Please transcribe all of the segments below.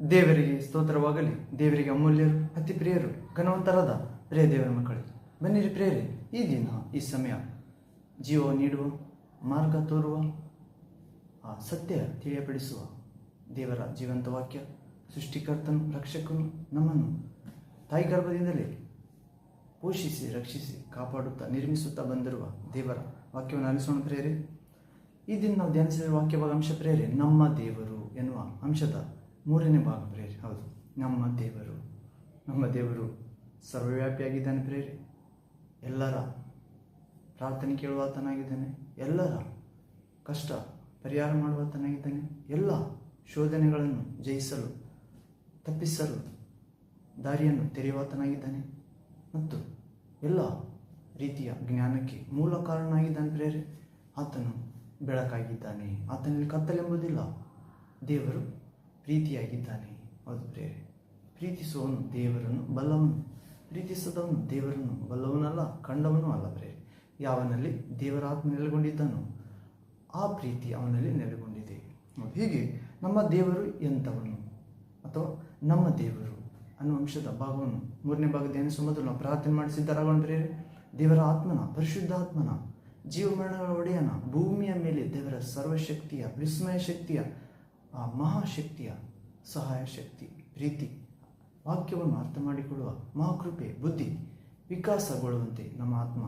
ದೇವರಿಗೆ ಸ್ತೋತ್ರವಾಗಲಿ. ದೇವರಿಗೆ ಅಮೂಲ್ಯರು, ಅತಿ ಪ್ರಿಯರು, ಘನವಂತರಾದ ಪ್ರಿಯ ದೇವರ ಮಕ್ಕಳೇ, ಬನ್ನಿರಿ ಪ್ರಿಯರೇ, ಈ ದಿನ ಈ ಸಮಯ ಜೀವ ನೀಡುವ, ಮಾರ್ಗ ತೋರುವ, ಆ ಸತ್ಯ ತಿಳಿಯಪಡಿಸುವ ದೇವರ ಜೀವಂತ ವಾಕ್ಯ, ಸೃಷ್ಟಿಕರ್ತನು ರಕ್ಷಕನು ನಮ್ಮನ್ನು ತಾಯಿ ಗರ್ಭದಿಂದಲೇ ಪೋಷಿಸಿ ರಕ್ಷಿಸಿ ಕಾಪಾಡುತ್ತಾ ನಿರ್ಮಿಸುತ್ತಾ ಬಂದಿರುವ ದೇವರ ವಾಕ್ಯವನ್ನು ಆಲಿಸೋಣ ಪ್ರಿಯರೇ. ಈ ದಿನ ನಾವು ಧ್ಯಾನಿಸಿದ ವಾಕ್ಯ ಭಾಗ ಅಂಶ ಪ್ರಿಯರೇ, ನಮ್ಮ ದೇವರು ಎನ್ನುವ ಅಂಶದ 3ನೇ ಭಾಗ ಪ್ರಿಯರೇ. ಹೌದು, ನಮ್ಮ ದೇವರು ಸರ್ವವ್ಯಾಪಿಯಾಗಿದ್ದಾನೆ ಪ್ರಿಯರೇ. ಎಲ್ಲರ ಪ್ರಾರ್ಥನೆ ಕೇಳುವಾತನಾಗಿದ್ದಾನೆ, ಎಲ್ಲರ ಕಷ್ಟ ಪರಿಹಾರ ಮಾಡುವಾತನಾಗಿದ್ದಾನೆ, ಎಲ್ಲ ಶೋಧನೆಗಳನ್ನು ಜಯಿಸಲು ತಪ್ಪಿಸಲು ದಾರಿಯನ್ನು ತೆರೆಯುವಾತನಾಗಿದ್ದಾನೆ ಮತ್ತು ಎಲ್ಲ ರೀತಿಯ ಜ್ಞಾನಕ್ಕೆ ಮೂಲ ಕಾರಣನಾಗಿದ್ದಾನೆ ಪ್ರಿಯರೇ. ಆತನು ಬೆಳಕಾಗಿದ್ದಾನೆ, ಆತನಲ್ಲಿ ಕತ್ತಲೆಂಬುದಿಲ್ಲ. ದೇವರು ಪ್ರೀತಿಯಾಗಿದ್ದಾನೆ. ಹೌದು ಪ್ರಿಯರೇ, ಪ್ರೀತಿಸುವವನು ದೇವರನ್ನು ಬಲ್ಲವನು, ಪ್ರೀತಿಸದವನು ದೇವರನ್ನು ಬಲ್ಲವನಲ್ಲ, ಕಂಡವನೂ ಅಲ್ಲ ಪ್ರಿಯರೇ. ಯಾವನಲ್ಲಿ ದೇವರ ಆತ್ಮ ನೆಲೆಗೊಂಡಿದ್ದಾನೋ ಆ ಪ್ರೀತಿ ಅವನಲ್ಲಿ ನೆಲೆಗೊಂಡಿದೆ. ಹೀಗೆ ನಮ್ಮ ದೇವರು ಎಂಥವನು ಅಥವಾ ನಮ್ಮ ದೇವರು ಅನ್ನುವ ಅಂಶದ ಭಾಗವನ್ನು 3ನೇ ಭಾಗ ಧ್ಯಾನಿಸುವ ಮೊದಲು ನಾವು ಪ್ರಾರ್ಥನೆ ಮಾಡಿ ಸಿದ್ಧರಾಗೋಣ ಪ್ರಿಯರೇ. ದೇವರ ಆತ್ಮನ, ಪರಿಶುದ್ಧ ಆತ್ಮನ, ಜೀವಮರಣಗಳ ಒಡೆಯನ, ಭೂಮಿಯ ಮೇಲೆ ದೇವರ ಸರ್ವಶಕ್ತಿಯ, ವಿಸ್ಮಯ ಶಕ್ತಿಯ, ಆ ಮಹಾಶಕ್ತಿಯ ಸಹಾಯ ಶಕ್ತಿ, ಪ್ರೀತಿ, ವಾಕ್ಯವನ್ನು ಅರ್ಥ ಮಾಡಿಕೊಳ್ಳುವ ಮಹಾಕೃಪೆ, ಬುದ್ಧಿ ವಿಕಾಸಗೊಳ್ಳುವಂತೆ ನಮ್ಮ ಆತ್ಮ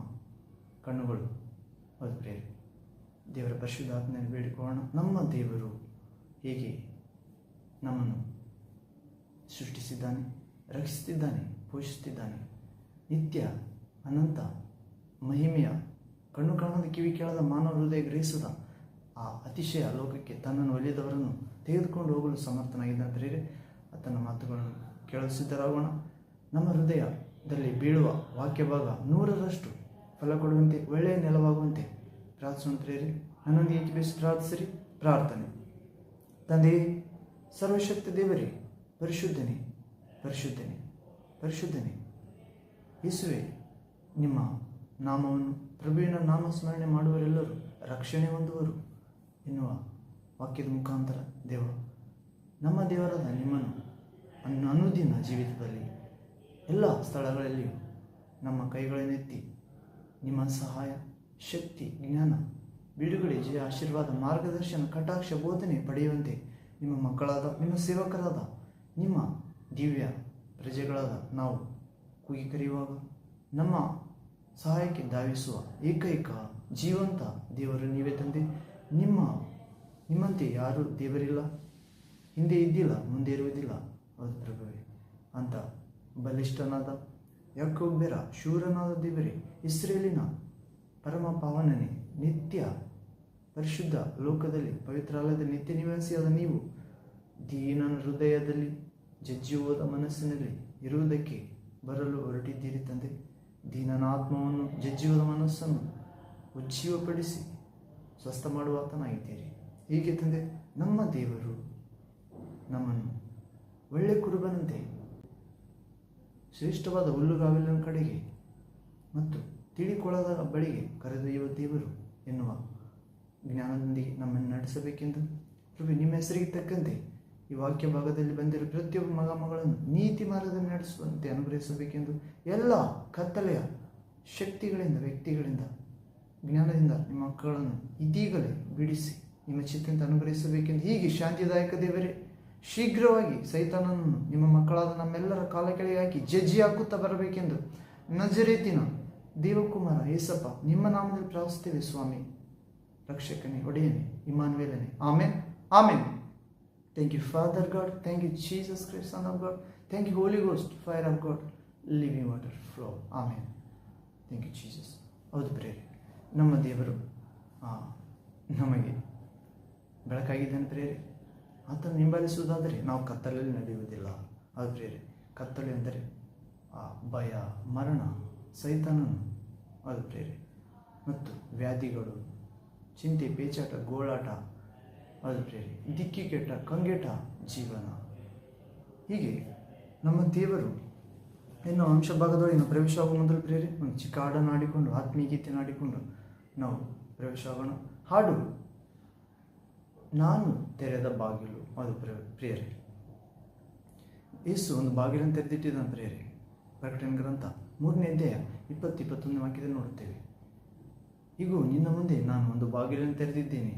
ಕಣ್ಣುಗಳು ಹೌದು ಪ್ರಿಯರೇ, ದೇವರ ಪರಿಶುದ್ಧ ಆತ್ಮನಲ್ಲಿ ಬೇಡಿಕೊಳ್ಳೋಣ. ನಮ್ಮ ದೇವರು ಹೇಗೆ ನಮ್ಮನ್ನು ಸೃಷ್ಟಿಸಿದ್ದಾನೆ, ರಕ್ಷಿಸುತ್ತಿದ್ದಾನೆ, ಪೋಷಿಸುತ್ತಿದ್ದಾನೆ, ನಿತ್ಯ ಅನಂತ ಮಹಿಮೆಯ ಕಣ್ಣು ಕಾಣದ ಕಿವಿ ಕೇಳದ ಮಾನವ ಹೃದಯ ಗ್ರಹಿಸದ ಆ ಅತಿಶಯ ಲೋಕಕ್ಕೆ ತನ್ನನ್ನು ಒಲಿಯದವರನ್ನು ತೆಗೆದುಕೊಂಡು ಹೋಗಲು ಸಮರ್ಥನಾಗಿದ್ದಾನೆ ಪ್ರಿಯರೇ. ಆತನ ಮಾತುಗಳನ್ನು ಕೇಳಲು ಸಿದ್ಧರಾಗೋಣ. ನಮ್ಮ ಹೃದಯದಲ್ಲಿ ಬೀಳುವ ವಾಕ್ಯ ಭಾಗ 100ರಷ್ಟು ಫಲ ಕೊಡುವಂತೆ, ಒಳ್ಳೆಯ ನೆಲವಾಗುವಂತೆ ಪ್ರಾರ್ಥಿಸೋಣ ಪ್ರಿಯರೇ. ನನ್ನೊಂದಿಗೆ ಏಕೀಭವಿಸಿ ಪ್ರಾರ್ಥಿಸಿರಿ. ಪ್ರಾರ್ಥನೆ. ತಂದೆಯೇ, ಸರ್ವಶಕ್ತ ದೇವರೇ, ಪರಿಶುದ್ಧನೇ ಪರಿಶುದ್ಧನೇ ಪರಿಶುದ್ಧನೇ ಯೇಸುವೆ, ನಿಮ್ಮ ನಾಮವನ್ನು, ಪ್ರಭುವಿನ ನಾಮಸ್ಮರಣೆ ಮಾಡುವರೆಲ್ಲರೂ ರಕ್ಷಣೆ ಹೊಂದುವರು ಎನ್ನುವ ವಾಕ್ಯದ ಮುಖಾಂತರ ದೇವ, ನಮ್ಮ ದೇವರಾದ ನಿಮ್ಮನ್ನು ಅನುದಿನ ಜೀವಿತದಲ್ಲಿ ಎಲ್ಲ ಸ್ಥಳಗಳಲ್ಲಿಯೂ ನಮ್ಮ ಕೈಗಳನ್ನೆತ್ತಿ ನಿಮ್ಮ ಸಹಾಯ, ಶಕ್ತಿ, ಜ್ಞಾನ, ಬಿಡುಗಡೆ, ಜಯ, ಆಶೀರ್ವಾದ, ಮಾರ್ಗದರ್ಶನ, ಕಟಾಕ್ಷ, ಬೋಧನೆ ಪಡೆಯುವಂತೆ ನಿಮ್ಮ ಮಕ್ಕಳಾದ, ನಿಮ್ಮ ಸೇವಕರಾದ, ನಿಮ್ಮ ದಿವ್ಯ ಪ್ರಜೆಗಳಾದ ನಾವು ಕೂಗಿ ಕರೆಯುವಾಗ ನಮ್ಮ ಸಹಾಯಕ್ಕೆ ಧಾವಿಸುವ ಏಕೈಕ ಜೀವಂತ ದೇವರು ನೀವೇ ತಂದೆ. ನಿಮ್ಮಂತೆ ಯಾರೂ ದೇವರಿಲ್ಲ, ಹಿಂದೆ ಇದ್ದಿಲ್ಲ, ಮುಂದೆ ಇರುವುದಿಲ್ಲ. ಹೌದು ಪ್ರಭುವೇ, ಅಂತ ಬಲಿಷ್ಠನಾದ, ಯಾಕೋಬ್ಯರ ಶೂರನಾದ ದೇವರೇ, ಇಸ್ರೇಲಿನ ಪರಮ ಪಾವನನೇ, ನಿತ್ಯ ಪರಿಶುದ್ಧ ಲೋಕದಲ್ಲಿ ಪವಿತ್ರಾಲಯದಲ್ಲಿ ನಿತ್ಯ ನಿವಾಸಿಯಾದ ನೀವು ದೀನನ ಹೃದಯದಲ್ಲಿ, ಜಜ್ಜುವುದ ಮನಸ್ಸಿನಲ್ಲಿ ಇರುವುದಕ್ಕೆ ಬರಲು ಹೊರಟಿದ್ದೀರಿ ತಂದೆ. ದೀನನ ಆತ್ಮವನ್ನು, ಜಜ್ಜುವುದ ಮನಸ್ಸನ್ನು ಉಜ್ಜೀವಪಡಿಸಿ ಸ್ವಸ್ಥ ಮಾಡುವಾತನಾಗಿದ್ದೀರಿ. ಹೀಗೆ ತಂದೆ, ನಮ್ಮ ದೇವರು ನಮ್ಮನ್ನು ಒಳ್ಳೆ ಕುರುಬನಂತೆ ಶ್ರೇಷ್ಠವಾದ ಹುಲ್ಲುಗಾವಲಿನ ಕಡೆಗೆ ಮತ್ತು ತಿಳಿಕೊಳ್ಳದ ಬಳಿಗೆ ಕರೆದೊಯ್ಯುವ ದೇವರು ಎನ್ನುವ ಜ್ಞಾನದೊಂದಿಗೆ ನಮ್ಮನ್ನು ನಡೆಸಬೇಕೆಂದು ಪ್ರಭು ನಿಮ್ಮ ಹೆಸರಿಗೆ ತಕ್ಕಂತೆ ಈ ವಾಕ್ಯ ಭಾಗದಲ್ಲಿ ಬಂದಿರುವ ಪ್ರತಿಯೊಬ್ಬ ಮಗ ಮಗಳನ್ನು ನೀತಿ ಮಾರ್ಗದಲ್ಲಿ ನಡೆಸುವಂತೆ ಅನುಗ್ರಹಿಸಬೇಕೆಂದು, ಎಲ್ಲ ಕತ್ತಲೆಯ ಶಕ್ತಿಗಳಿಂದ, ವ್ಯಕ್ತಿಗಳಿಂದ, ಜ್ಞಾನದಿಂದ ನಿಮ್ಮ ಮಕ್ಕಳನ್ನು ಇದೀಗಲೇ ಬಿಡಿಸಿ ನಿಮ್ಮ ಚಿತ್ತಂತೆ ಅನುಗ್ರಹಿಸಬೇಕೆಂದು, ಹೀಗೆ ಶಾಂತಿದಾಯಕ ದೇವರೇ, ಶೀಘ್ರವಾಗಿ ಸೈತಾನನನ್ನು ನಿಮ್ಮ ಮಕ್ಕಳಾದ ನಮ್ಮೆಲ್ಲರ ಕಾಲ ಕೆಳಗೆ ಹಾಕಿ ಜಜ್ಜಿ ಹಾಕುತ್ತಾ ಬರಬೇಕೆಂದು ನಜರೇತಿನ ದೇವಕುಮಾರ ಯೇಸಪ್ಪ ನಿಮ್ಮ ನಾಮದಲ್ಲಿ ಪ್ರಾರ್ಥಿಸುತ್ತೇವೆ ಸ್ವಾಮಿ. ರಕ್ಷಕನೇ, ಒಡೆಯನೇ, ಇಮ್ಮಾನುವೇಲನೇ. Amen, amen. Thank you, Father God. Thank you, Jesus Christ, Son of God. Thank you, Holy Ghost, fire of God, living water flow. Amen. Thank you, Jesus. ಹೌದು ಪ್ರಿಯರೇ, ನಮ್ಮ ದೇವರು ನಮಗೆ ಬೆಳಕಾಗಿದ್ದಾನೆ ಪ್ರಿಯರೇ. ಆತನ ಹಿಂಬಾಲಿಸುವುದಾದರೆ ನಾವು ಕತ್ತಲಲ್ಲಿ ನಡೆಯುವುದಿಲ್ಲ. ಅದು ಪ್ರಿಯರೇ, ಕತ್ತಲೆ ಅಂದರೆ ಭಯ, ಮರಣ, ಸೈತಾನನು, ಅದು ಪ್ರಿಯರೇ, ಮತ್ತು ವ್ಯಾಧಿಗಳು, ಚಿಂತೆ, ಪೇಚಾಟ, ಗೋಳಾಟ, ಅದು ಪ್ರಿಯರೇ, ದಿಕ್ಕಿ ಕೆಟ್ಟ ಕಂಗೆಟ ಜೀವನ. ಹೀಗೆ ನಮ್ಮ ದೇವರು ಎನ್ನುವ ಅಂಶ ಭಾಗದೊಳಗೆ ನಾವು ಪ್ರವೇಶ ಆಗುವ ಮೊದಲು ಪ್ರಿಯರೇ, ಒಂದು ಚಿಕ್ಕ ಹಾಡನ್ನು ಆಡಿಕೊಂಡು, ಆತ್ಮೀಯ ಗೀತೆಯನ್ನು ಆಡಿಕೊಂಡು ನಾವು ಪ್ರವೇಶ ಆಗೋಣ. ಹಾಡು ನಾನು ತೆರೆದ ಬಾಗಿಲು. ಅದು ಪ್ರಿಯರೇ, ಯೇಸು ಒಂದು ಬಾಗಿಲನ್ನು ತೆರೆದಿಟ್ಟಿದ್ದಾನೆ ಪ್ರಿಯರೇ. ಪ್ರಕಟಣೆ ಗ್ರಂಥ 3ನೇ ಅಧ್ಯಾಯ 20-21 ವಾಕ್ಯದಲ್ಲಿ ನೋಡುತ್ತೇವೆ. ಈಗ ನಿನ್ನ ಮುಂದೆ ನಾನು ಒಂದು ಬಾಗಿಲನ್ನು ತೆರೆದಿದ್ದೇನೆ.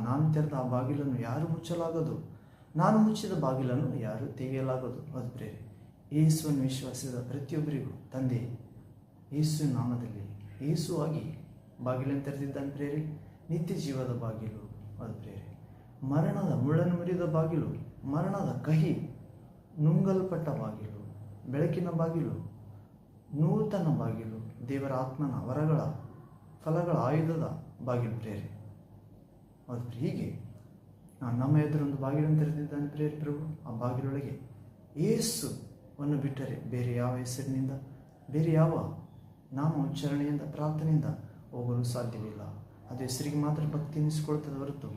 ನಾನು ತೆರೆದ ಆ ಬಾಗಿಲನ್ನು ಯಾರು ಮುಚ್ಚಲಾಗದು, ನಾನು ಮುಚ್ಚಿದ ಬಾಗಿಲನ್ನು ಯಾರು ತೆಗೆಯಲಾಗದು. ಅದು ಪ್ರಿಯರೇ, ಯೇಸುವನ್ನು ವಿಶ್ವಾಸಿಸಿದ ಪ್ರತಿಯೊಬ್ಬರಿಗೂ ತಂದೆ ಯೇಸುವಿನ ನಾಮದಲ್ಲಿ ಯೇಸುವಾಗಿ ಬಾಗಿಲನ್ನು ತೆರೆದಿದ್ದಾನೆ ಪ್ರಿಯರೇ. ನಿತ್ಯ ಜೀವದ ಬಾಗಿಲು ಅದು ಪ್ರಿಯರೇ. ಮರಣದ ಮುಳ್ಳನ್ನು ಮುರಿದ ಬಾಗಿಲು, ಮರಣದ ಕಹಿ ನುಂಗಲ್ಪಟ್ಟ ಬಾಗಿಲು, ಬೆಳಕಿನ ಬಾಗಿಲು, ನೂತನ ಬಾಗಿಲು, ದೇವರ ಆತ್ಮನ ವರಗಳ ಫಲಗಳ ಆಯುಧದ ಬಾಗಿಲು ಪ್ರಿಯರೇ. ಅದು ಹೀಗೆ ನಮ್ಮ ಎದುರೊಂದು ಬಾಗಿಲನ್ನು ತೆರೆದಿದ್ದಾನೆ ಪ್ರಿಯರೇ ಪ್ರಭು. ಆ ಬಾಗಿಲೊಳಗೆ ಯೇಸುವನ್ನು ಬಿಟ್ಟರೆ ಬೇರೆ ಯಾವ ಹೆಸರಿನಿಂದ, ಬೇರೆ ಯಾವ ನಾಮ ಉಚ್ಚಾರಣೆಯಿಂದ, ಪ್ರಾರ್ಥನೆಯಿಂದ ಹೋಗಲು ಸಾಧ್ಯವಿಲ್ಲ. ಅದು ಹೆಸರಿಗೆ ಮಾತ್ರ ಭಕ್ತಿ ಎನಿಸಿಕೊಳ್ತದೆ ಹೊರತು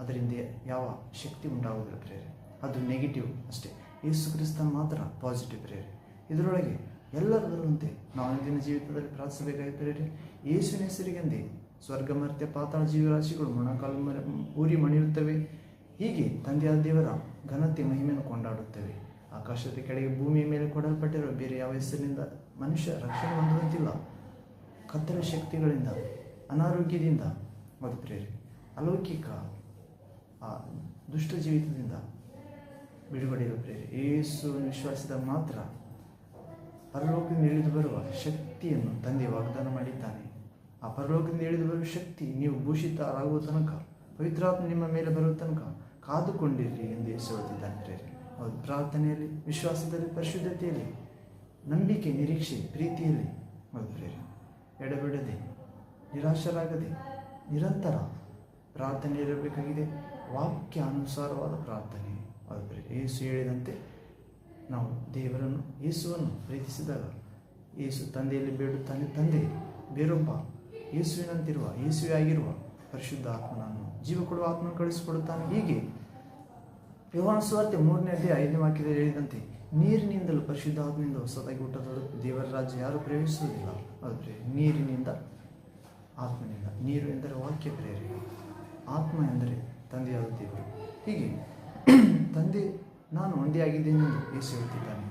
ಅದರಿಂದ ಯಾವ ಶಕ್ತಿ ಉಂಟಾಗುವುದಿಲ್ಲ ಪ್ರಿಯರೇ. ಅದು ನೆಗೆಟಿವ್ ಅಷ್ಟೇ. ಯೇಸು ಕ್ರಿಸ್ತನ ಮಾತ್ರ ಪಾಸಿಟಿವ್ ಪ್ರಿಯರೇ. ಇದರೊಳಗೆ ಎಲ್ಲರದರಂತೆ ನಾವು ಇಂದಿನ ಜೀವಿತದಲ್ಲಿ ಪ್ರಾರ್ಥಿಸಬೇಕಾಗಿ ಪ್ರಿಯರೇ. ಯೇಸುವಿನ ಹೆಸರಿಗೆಂದೇ ಸ್ವರ್ಗ ಮರ್ತ್ಯ ಪಾತಾಳ ಜೀವರಾಶಿಗಳು ಮೊಣಕಾಲು ಊರಿ ಮಣಿಯುತ್ತವೆ. ಹೀಗೆ ತಂದೆಯಾದ ದೇವರ ಘನತೆ ಮಹಿಮೆಯನ್ನು ಕೊಂಡಾಡುತ್ತವೆ. ಆಕಾಶದ ಕೆಳಗೆ ಭೂಮಿಯ ಮೇಲೆ ಕೊಡಲ್ಪಟ್ಟಿರುವ ಬೇರೆ ಯಾವ ಹೆಸರಿನಿಂದ ಮನುಷ್ಯ ರಕ್ಷಣೆ ಹೊಂದುವಂತಿಲ್ಲ. ಕತ್ತಲ ಶಕ್ತಿಗಳಿಂದ, ಅನಾರೋಗ್ಯದಿಂದ, ಅದು ಪ್ರಿಯರೇ, ಅಲೌಕಿಕ ದುಷ್ಟ ಜೀವಿತದಿಂದ ಬಿಡುಗಡೆಯ ಪ್ರಿಯರೇ. ಯೇಸುವನ್ನು ವಿಶ್ವಾಸಿಸಿದಾಗ ಮಾತ್ರ ಪರಲೋಕದಿಂದ ಇಳಿದು ಬರುವ ಶಕ್ತಿಯನ್ನು ತಂದೆ ವಾಗ್ದಾನ ಮಾಡಿದ್ದಾನೆ. ಆ ಪರಲೋಕದಿಂದ ಇಳಿದು ಬರುವ ಶಕ್ತಿ ನೀವು ಭೂಷಿತರಾಗುವ ತನಕ, ಪವಿತ್ರಾತ್ಮ ನಿಮ್ಮ ಮೇಲೆ ಬರುವ ತನಕ ಕಾದುಕೊಂಡಿರಿ ಎಂದು ಯೇಸು ಹೇಳ್ತಿದ್ದಾನೆ ಪ್ರಿಯರೇ. ಹೌದು, ಪ್ರಾರ್ಥನೆಯಲ್ಲಿ, ವಿಶ್ವಾಸದಲ್ಲಿ, ಪರಿಶುದ್ಧತೆಯಲ್ಲಿ, ನಂಬಿಕೆ, ನಿರೀಕ್ಷೆ, ಪ್ರೀತಿಯಲ್ಲಿ, ಹೌದು ಪ್ರಿಯರೇ, ಎಡಬಿಡದೆ, ನಿರಾಶರಾಗದೆ ನಿರಂತರ ಪ್ರಾರ್ಥನೆ ಇರಬೇಕಾಗಿದೆ. ವಾಕ್ಯ ಅನುಸಾರವಾದ ಪ್ರಾರ್ಥನೆ. ಹೌದು ಪ್ರಿಯರೇ, ಯೇಸು ಹೇಳಿದಂತೆ ನಾವು ದೇವರನ್ನು, ಯೇಸುವನ್ನು ಪ್ರೀತಿಸಿದಾಗ ಯೇಸು ತಂದೆಯಲ್ಲಿ ಬೇಡುತ್ತಾನೆ. ತಂದೆ ಬೇರೊಬ್ಬ ಯೇಸುವಿನಂತಿರುವ, ಯೇಸುವೆ ಆಗಿರುವ ಪರಿಶುದ್ಧ ಆತ್ಮನನ್ನು, ಜೀವ ಕೊಡುವ ಆತ್ಮನ ಕಳಿಸಿಕೊಡುತ್ತಾನೆ. ಹೀಗೆ ಯೋಹಾನ ಸುವಾರ್ತೆ 3ನೇ ಅಧ್ಯಾಯ 5ನೇ ವಾಕ್ಯದಲ್ಲಿ ಹೇಳಿದಂತೆ ನೀರಿನಿಂದಲೂ ಪರಿಶುದ್ಧ ಆತ್ಮನಿಂದ ಹೊಸದಾಗಿ ಹುಟ್ಟದವರು ದೇವರ ರಾಜ್ಯ ಯಾರು ಪ್ರವೇಶಿಸುವುದಿಲ್ಲ. ಆದರೆ ನೀರಿನಿಂದ, ಆತ್ಮನಿಂದ. ನೀರು ಎಂದರೆ ವಾಕ್ಯ ಪ್ರೇರಣೆ, ಆತ್ಮ ಎಂದರೆ ತಂದೆಯಾದ ದೇವರು. ಹೀಗೆ ತಂದೆ ನಾನು ಒಂದೇ ಆಗಿದ್ದೇನೆ ಎಂದು ಯೇಸು ಹೇಳ್ತಿದ್ದಾನೆ.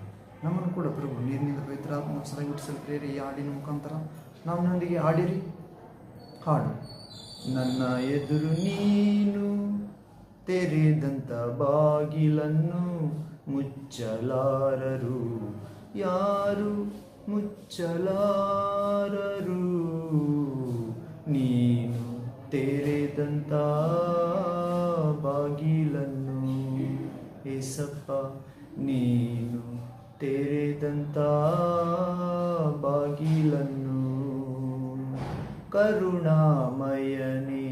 ನಮ್ಮನ್ನು ಕೂಡ ಪ್ರಭು ನೀರಿನಿಂದ ಪವಿತ್ರ ಆತ್ಮ ಹೊಸದಾಗಿ ಹುಟ್ಟಿಸಲು ಪ್ರೇರೆ. ಈ ಹಾಡಿನ ಮುಖಾಂತರ ನಮ್ಮೊಂದಿಗೆ ಹಾಡಿರಿ. ಹಾಡು. ನನ್ನ ಎದುರು ನೀನು ತೆರೆದಂಥ ಬಾಗಿಲನ್ನು ಮುಚ್ಚಲಾರರು, ಯಾರು ಮುಚ್ಚಲಾರರು. ನೀನು ತೆರೆದಂಥ ಬಾಗಿಲನ್ನು ಏಸಪ್ಪ, ನೀನು ತೆರೆದಂಥ ಬಾಗಿಲನ್ನು. ಕರುಣಾಮಯನೇ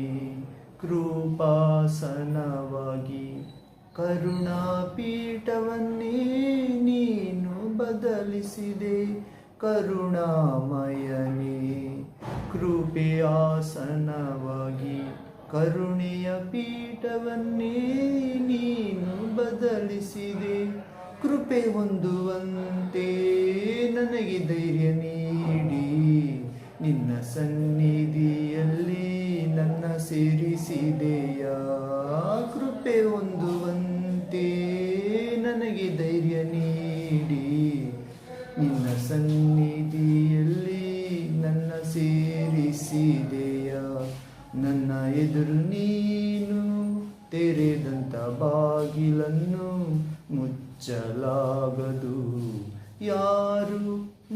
ಕೃಪಾಸನವಾಗಿ ಕರುಣಾಪೀಠವನ್ನೇ ನೀನು ಬದಲಿಸಿದೆ. ಕರುಣಾಮಯನೇ ಕೃಪೆಯಾಸನವಾಗಿ ಕರುಣೆಯ ಪೀಠವನ್ನೇ ನೀನು ಬದಲಿಸಿದೆ. ಕೃಪೆ ಹೊಂದುವಂತೆ ನನಗೆ ಧೈರ್ಯ ನೀಡಿ ನಿನ್ನ ಸನ್ನಿಧಿಯಲ್ಲಿ ನನ್ನ ಸೇರಿಸಿದೆಯಾ. ಕೃಪೆ ಹೊಂದುವಂತೆ ನನಗೆ ಧೈರ್ಯ ನೀಡಿ ನಿನ್ನ ಸನ್ನಿಧಿಯಲ್ಲಿ ನನ್ನ ಸೇರಿಸಿದೆಯಾ. ನನ್ನ ಎದುರು ನೀನು ತೆರೆದಂಥ ಬಾಗಿಲನ್ನು ಮುಚ್ಚಲಾಗದು, ಯಾರು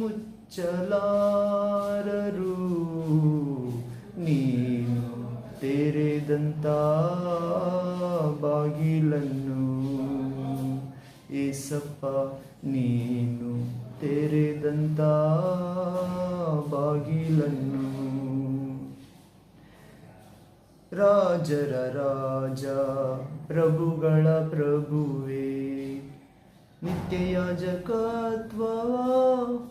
ಮುಚ್ಚಲಾರರು. ನೀನು ತೆರೆದಂಥ ಬಾಗಿಲನ್ನು ಏಸಪ್ಪ, ನೀನು ತೆರೆದಂಥ ಬಾಗಿಲನ್ನು. ರಾಜರ ರಾಜ ಪ್ರಭುಗಳ ಪ್ರಭುವೇ, ನಿತ್ಯ ಯಾಜಕತ್ವ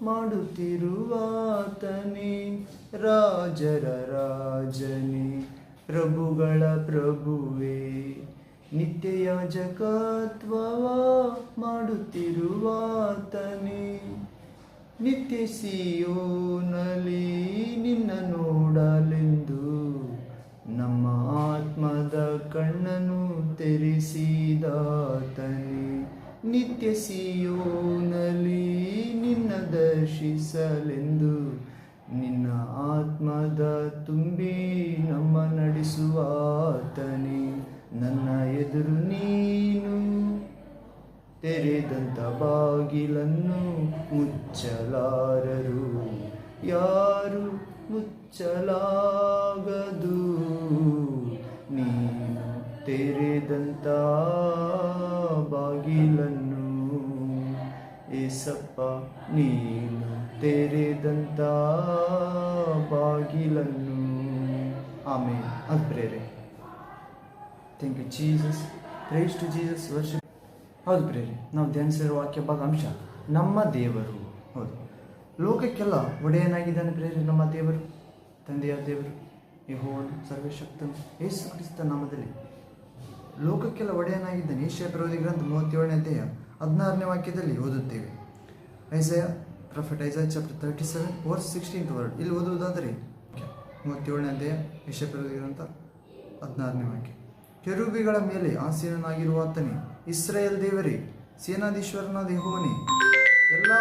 ಮಾಡುತ್ತಿರುವಾತನೇ. ರಾಜರ ರಾಜನೇ ಪ್ರಭುಗಳ ಪ್ರಭುವೇ, ನಿತ್ಯ ಯಾಜಕತ್ವ ಮಾಡುತ್ತಿರುವಾತನೇ. ನಿತ್ಯ ಸಿಯೋನಲ್ಲಿ ನಿನ್ನ ನೋಡಲೆಂದು ನಮ್ಮ ಆತ್ಮದ ಕಣ್ಣನ್ನು ತೆರೆಸಿದಾತನೇ. ನಿತ್ಯ ಸಿಯೋನಲ್ಲಿ ನಿನ್ನ ದರ್ಶಿಸಲೆಂದು ನಿನ್ನ ಆತ್ಮದ ತುಂಬಿ ನಮ್ಮ ನಡೆಸುವಾತನೇ. ನನ್ನ ಎದುರು ನೀನು ತೆರೆದಂಥ ಬಾಗಿಲನ್ನು ಮುಚ್ಚಲಾರರು, ಯಾರು ಮುಚ್ಚಲಾಗದು. ನೀನು ತೆರೆದಂಥ ಬಾಗಿಲನ್ನು ಏಸಪ್ಪ, ನೀನು ತೆರೆದಂಥ ಬಾಗಿಲನ್ನು. ಆಮೇಲೆ ಅದು ಪ್ರೇರೆ. Thank you Jesus. Praise to Jesus. ವರ್ಷ ಹೌದು ಪ್ರೇರೆ, ನಾವು ಧ್ಯಾನಿಸಿರುವ ವಾಕ್ಯ ಭಾಗ ಅಂಶ ನಮ್ಮ ದೇವರು. ಹೌದು, ಲೋಕಕ್ಕೆಲ್ಲ ಒಡೆಯನಾಗಿದ್ದಾನೆ ಪ್ರೇರೆ. ನಮ್ಮ ದೇವರು, ತಂದೆಯ ದೇವರು ಯೆಹೋವನು ಸರ್ವಶಕ್ತನು ಯೇಸು ಕ್ರಿಸ್ತ ನಾಮದಲ್ಲಿ ಲೋಕಕ್ಕೆಲ್ಲ ಒಡೆಯನಾಗಿದ್ದಾನೆ. ಯೆಶಾಯ ಪ್ರವಾದಿ ಗ್ರಂಥ 37ನೇ ಅಧ್ಯಾಯ 16ನೇ ವಾಕ್ಯದಲ್ಲಿ ಓದುತ್ತೇವೆ. Isaiah prophet Isaiah chapter 37 verse 16th word. ಇಲ್ಲಿ ಓದುವುದಾದರೆ 37ನೇ ಅಧ್ಯಾಯ ಯೆಶಾಯ ಪ್ರವಾದಿ ಗ್ರಂಥ 16ನೇ ವಾಕ್ಯ. ಕೆರೂಬಿಗಳ ಮೇಲೆ ಆಸೀನನಾಗಿರುವಾತನೇ, ಇಸ್ರಾಯೇಲ್ ದೇವರೇ, ಸೇನಾಧೀಶ್ವರನಾದ ಯೆಹೋವನೇ, ಎಲ್ಲ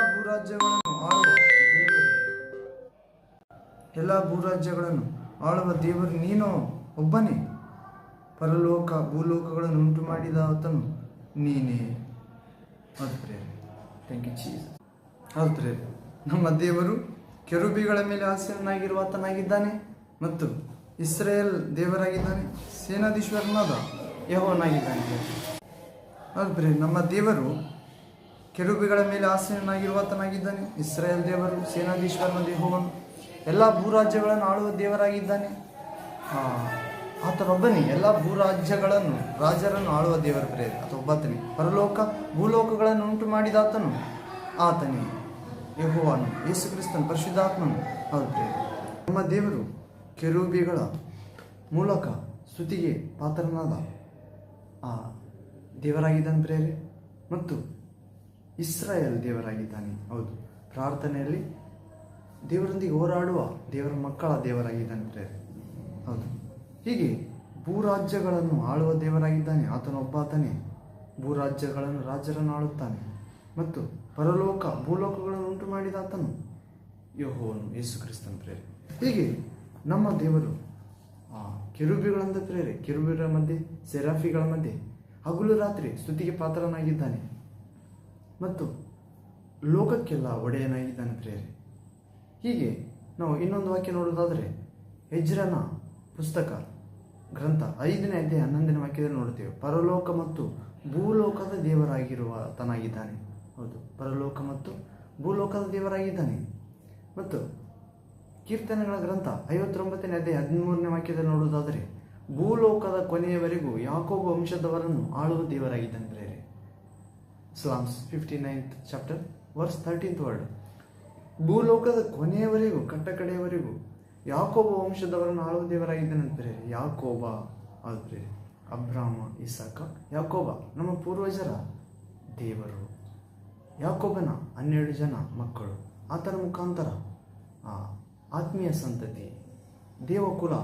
ಭೂರಾಜ್ಯಗಳನ್ನು ಆಳುವ ದೇವರು ನೀನು ಒಬ್ಬನೇ. ಪರಲೋಕ ಭೂಲೋಕಗಳನ್ನು ಉಂಟು ಮಾಡಿದ ಆತನು ನೀನೇ. ಹೌದು ಪ್ರೇರೆ. Thank you Jesus. ಹೌದು ಪ್ರೇರೆ, ನಮ್ಮ ದೇವರು ಕೆರೂಬಿಗಳ ಮೇಲೆ ಆಸೀನನಾಗಿರುವಾತನಾಗಿದ್ದಾನೆ ಮತ್ತು ಇಸ್ರಾಯೇಲ್ ದೇವರಾಗಿದ್ದಾನೆ, ಸೇನಾಧೀಶ್ವರನಾದ ಯೆಹೋವನಾಗಿದ್ದಾನೆ. ಹೌದು ಪ್ರೇರೆ, ನಮ್ಮ ದೇವರು ಕೆರೂಬಿಗಳ ಮೇಲೆ ಆಸೀನನಾಗಿರುವಾತನಾಗಿದ್ದಾನೆ, ಇಸ್ರಾಯೇಲ್ ದೇವರು, ಸೇನಾಧೀಶ್ವರನಾದ ಯೆಹೋವನು, ಎಲ್ಲ ಭೂರಾಜ್ಯಗಳನ್ನು ಆಳುವ ದೇವರಾಗಿದ್ದಾನೆ. ಆತನೊಬ್ಬನೇ ಎಲ್ಲ ಭೂರಾಜ್ಯಗಳನ್ನು ರಾಜರನ್ನು ಆಳುವ ದೇವರ ಪ್ರೇರೆ. ಆತನೊಬ್ಬಾತನೇ. ಪರಲೋಕ ಭೂಲೋಕಗಳನ್ನು ಉಂಟು ಮಾಡಿದಾತನು ಆತನೇ, ಯೆಹೋವನು, ಯೇಸು ಕ್ರಿಸ್ತನು, ಪರಿಶುದ್ಧಾತ್ಮನು. ಹೌದು ಪ್ರೇರೆ, ನಮ್ಮ ದೇವರು ಕೆರೂಬಿಗಳ ಮೂಲಕ ಸ್ತುತಿಗೆ ಪಾತ್ರನಾದ ಆ ದೇವರಾಗಿದ್ದಾನೆ ಪ್ರೇರೆ ಮತ್ತು ಇಸ್ರಾಯೇಲ್ ದೇವರಾಗಿದ್ದಾನೆ. ಹೌದು, ಪ್ರಾರ್ಥನೆಯಲ್ಲಿ ದೇವರೊಂದಿಗೆ ಹೋರಾಡುವ ದೇವರ ಮಕ್ಕಳ ದೇವರಾಗಿದ್ದಾನೆ ಪ್ರೇರೆ. ಹೌದು, ಹೀಗೆ ಭೂರಾಜ್ಯಗಳನ್ನು ಆಳುವ ದೇವರಾಗಿದ್ದಾನೆ. ಆತನೊಬ್ಬಾತನೇ ಭೂರಾಜ್ಯಗಳನ್ನು ರಾಜರನ್ನು ಆಳುತ್ತಾನೆ ಮತ್ತು ಪರಲೋಕ ಭೂಲೋಕಗಳನ್ನು ಉಂಟು ಮಾಡಿದ ಆತನು ಯೆಹೋವನು, ಯೇಸು ಕ್ರಿಸ್ತನ ಪ್ರೇರೆ. ಹೀಗೆ ನಮ್ಮ ದೇವರು ಕೆರೂಬಿಗಳಂದ ಪ್ರೇರೆ, ಕೆರೂಬಿಗಳ ಮಧ್ಯೆ, ಸೆರಾಫಿಗಳ ಮಧ್ಯೆ ಹಗಲು ರಾತ್ರಿ ಸ್ತುತಿಗೆ ಪಾತ್ರನಾಗಿದ್ದಾನೆ ಮತ್ತು ಲೋಕಕ್ಕೆಲ್ಲ ಒಡೆಯನಾಗಿದ್ದಾನೆ ಪ್ರೇರೆ. ಹೀಗೆ ನಾವು ಇನ್ನೊಂದು ವಾಕ್ಯ ನೋಡೋದಾದರೆ ಎಜ್ರನ ಪುಸ್ತಕ ಗ್ರಂಥ 5ನೇ ಅಧ್ಯಾಯ 11ನೇ ವಾಕ್ಯದಲ್ಲಿ ನೋಡುತ್ತೇವೆ. ಪರಲೋಕ ಮತ್ತು ಭೂಲೋಕದ ದೇವರಾಗಿರುವಾತನಾಗಿದ್ದಾನೆ. ಹೌದು, ಪರಲೋಕ ಮತ್ತು ಭೂಲೋಕದ ದೇವರಾಗಿದ್ದಾನೆ. ಮತ್ತು ಕೀರ್ತನೆಗಳ ಗ್ರಂಥ 59ನೇ ಅಧ್ಯಾಯ 13ನೇ ವಾಕ್ಯದಲ್ಲಿ ನೋಡುವುದಾದರೆ ಭೂಲೋಕದ ಕೊನೆಯವರೆಗೂ ಯಾಕೋಬ ವಂಶದವರನ್ನು ಆಳುವ ದೇವರಾಗಿದ್ದಾನೆ ಪ್ರೇರೆ. Psalms 59th chapter verse 13th word. ಭೂಲೋಕದ ಕೊನೆಯವರೆಗೂ, ಕಟ್ಟಕಡೆಯವರೆಗೂ ಯಾಕೋಬ ವಂಶದವರನ್ನು ಆಳುವ ದೇವರಾಗಿದ್ದಾನೆ ಪ್ರೇರೆ. ಯಾಕೋಬ ಅದು ಪ್ರೇರೆ, ಅಬ್ರಾಮ, ಇಸಾಕ, ಯಾಕೋಬ ನಮ್ಮ ಪೂರ್ವಜರ ದೇವರು. ಯಾಕೋಬನ 12 ಜನ ಮಕ್ಕಳು, ಆತನ ಮುಖಾಂತರ ಆತ್ಮೀಯ ಸಂತತಿ, ದೇವಕುಲ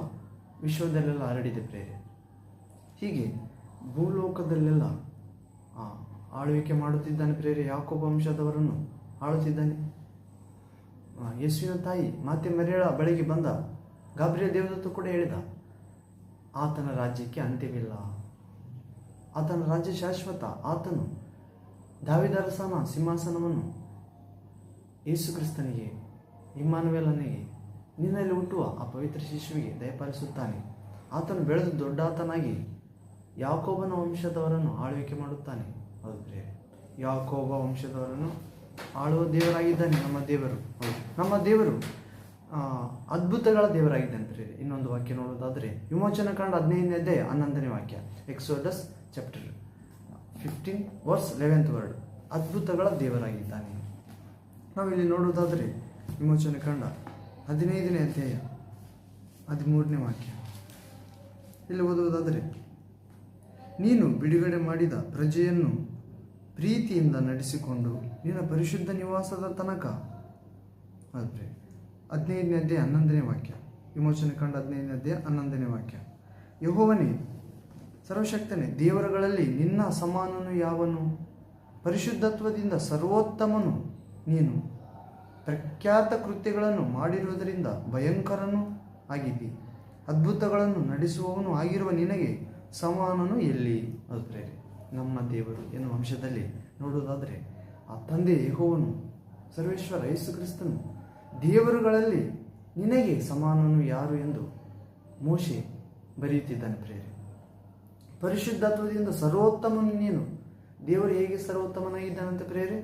ವಿಶ್ವದಲ್ಲೆಲ್ಲ ಹರಡಿದೆ ಪ್ರೇರೆ. ಹೀಗೆ ಭೂಲೋಕದಲ್ಲೆಲ್ಲ ಆಳ್ವಿಕೆ ಮಾಡುತ್ತಿದ್ದಾನೆ ಪ್ರೇರೆ. ಯಾಕೋಬ ವಂಶದವರನ್ನು ಆಳುತ್ತಿದ್ದಾನೆ. ಯೇಸುವಿನ ತಾಯಿ ಮಾತೆ ಮರಿಯಳ ಬಳಿಗೆ ಬಂದ ಗಾಬ್ರಿಯೇಲ್ ದೇವದೂತ ಕೂಡ ಹೇಳಿದ, ಆತನ ರಾಜ್ಯಕ್ಕೆ ಅಂತ್ಯವಿಲ್ಲ, ಆತನ ರಾಜ್ಯ ಶಾಶ್ವತ. ಆತನು ದಾವೀದ ಅರಸನ ಸಿಂಹಾಸನವನ್ನು ಯೇಸು ಕ್ರಿಸ್ತನಿಗೆ, ಇಮ್ಮಾನುವೇಲನಿಗೆ, ನಿನ್ನಲ್ಲಿ ಹುಟ್ಟುವ ಆ ಪವಿತ್ರ ಶಿಶುವಿಗೆ ದಯಪಾಲಿಸುತ್ತಾನೆ. ಆತನು ಬೆಳೆದು ದೊಡ್ಡಾತನಾಗಿ ಯಾಕೋಬನ ವಂಶದವರನ್ನು ಆಳ್ವಿಕೆ ಮಾಡುತ್ತಾನೆ. ಹೌದು ಪ್ರೇರೆ, ಯಾಕೋಬ ವಂಶದವರನ್ನು ಆಳುವ ದೇವರಾಗಿದ್ದಾನೆ ನಮ್ಮ ದೇವರು. ಹೌದು, ನಮ್ಮ ದೇವರು ಅದ್ಭುತಗಳ ದೇವರಾಗಿದ್ದಾನೆ ಪ್ರೇರೆ. ಇನ್ನೊಂದು ವಾಕ್ಯ ನೋಡೋದಾದರೆ ವಿಮೋಚನ ಕಾಂಡ 15ನೇ ಅಧ್ಯಾಯ 11ನೇ ವಾಕ್ಯ. Exodus chapter 15 verse 11th word. ಅದ್ಭುತಗಳ ದೇವರಾಗಿದ್ದಾನೆ. ನಾವಿಲ್ಲಿ ನೋಡೋದಾದರೆ ವಿಮೋಚನ ಕಾಂಡ 15ನೇ ಅಧ್ಯಾಯ 13ನೇ ವಾಕ್ಯ. ಇಲ್ಲಿ ಓದುವುದಾದರೆ, ನೀನು ಬಿಡುಗಡೆ ಮಾಡಿದ ಪ್ರಜೆಯನ್ನು ಪ್ರೀತಿಯಿಂದ ನಡೆಸಿಕೊಂಡು ನಿನ್ನ ಪರಿಶುದ್ಧ ನಿವಾಸದ ತನಕ. ಆದರೆ 15ನೇ ಅಧ್ಯಾಯ 11ನೇ ವಾಕ್ಯ. ವಿಮೋಚನ ಕಾಂಡ 15ನೇ ಅಧ್ಯಾಯ 11ನೇ ವಾಕ್ಯ. ಯೆಹೋವನೇ ಸರ್ವಶಕ್ತನೇ, ದೇವರುಗಳಲ್ಲಿ ನಿನ್ನ ಸಮಾನನು ಯಾವನು? ಪರಿಶುದ್ಧತ್ವದಿಂದ ಸರ್ವೋತ್ತಮನು ನೀನು. ಪ್ರಖ್ಯಾತ ಕೃತ್ಯಗಳನ್ನು ಮಾಡಿರುವುದರಿಂದ ಭಯಂಕರನೂ ಆಗಿದ್ದಿ. ಅದ್ಭುತಗಳನ್ನು ನಡೆಸುವವನು ಆಗಿರುವ ನಿನಗೆ ಸಮಾನನು ಎಲ್ಲಿ? ಅಂದರೆ ನಮ್ಮ ದೇವರು ಎನ್ನುವ ಅಂಶದಲ್ಲಿ ನೋಡುವುದಾದರೆ ಆ ತಂದೆ ಯೆಹೋವನು, ಸರ್ವೇಶ್ವರ ಯೇಸು ಕ್ರಿಸ್ತನು ದೇವರುಗಳಲ್ಲಿ ನಿನಗೆ ಸಮಾನನು ಯಾರು ಎಂದು ಮೋಶೆ ಬರೆಯುತ್ತಿದ್ದಾನೆ ಪ್ರೇರೆ. ಪರಿಶುದ್ಧತ್ವದಿಂದ ಸರ್ವೋತ್ತಮನು ನೀನು. ದೇವರು ಹೇಗೆ ಸರ್ವೋತ್ತಮನಾಗಿದ್ದಾನಂತೆ ಪ್ರೇರೆ?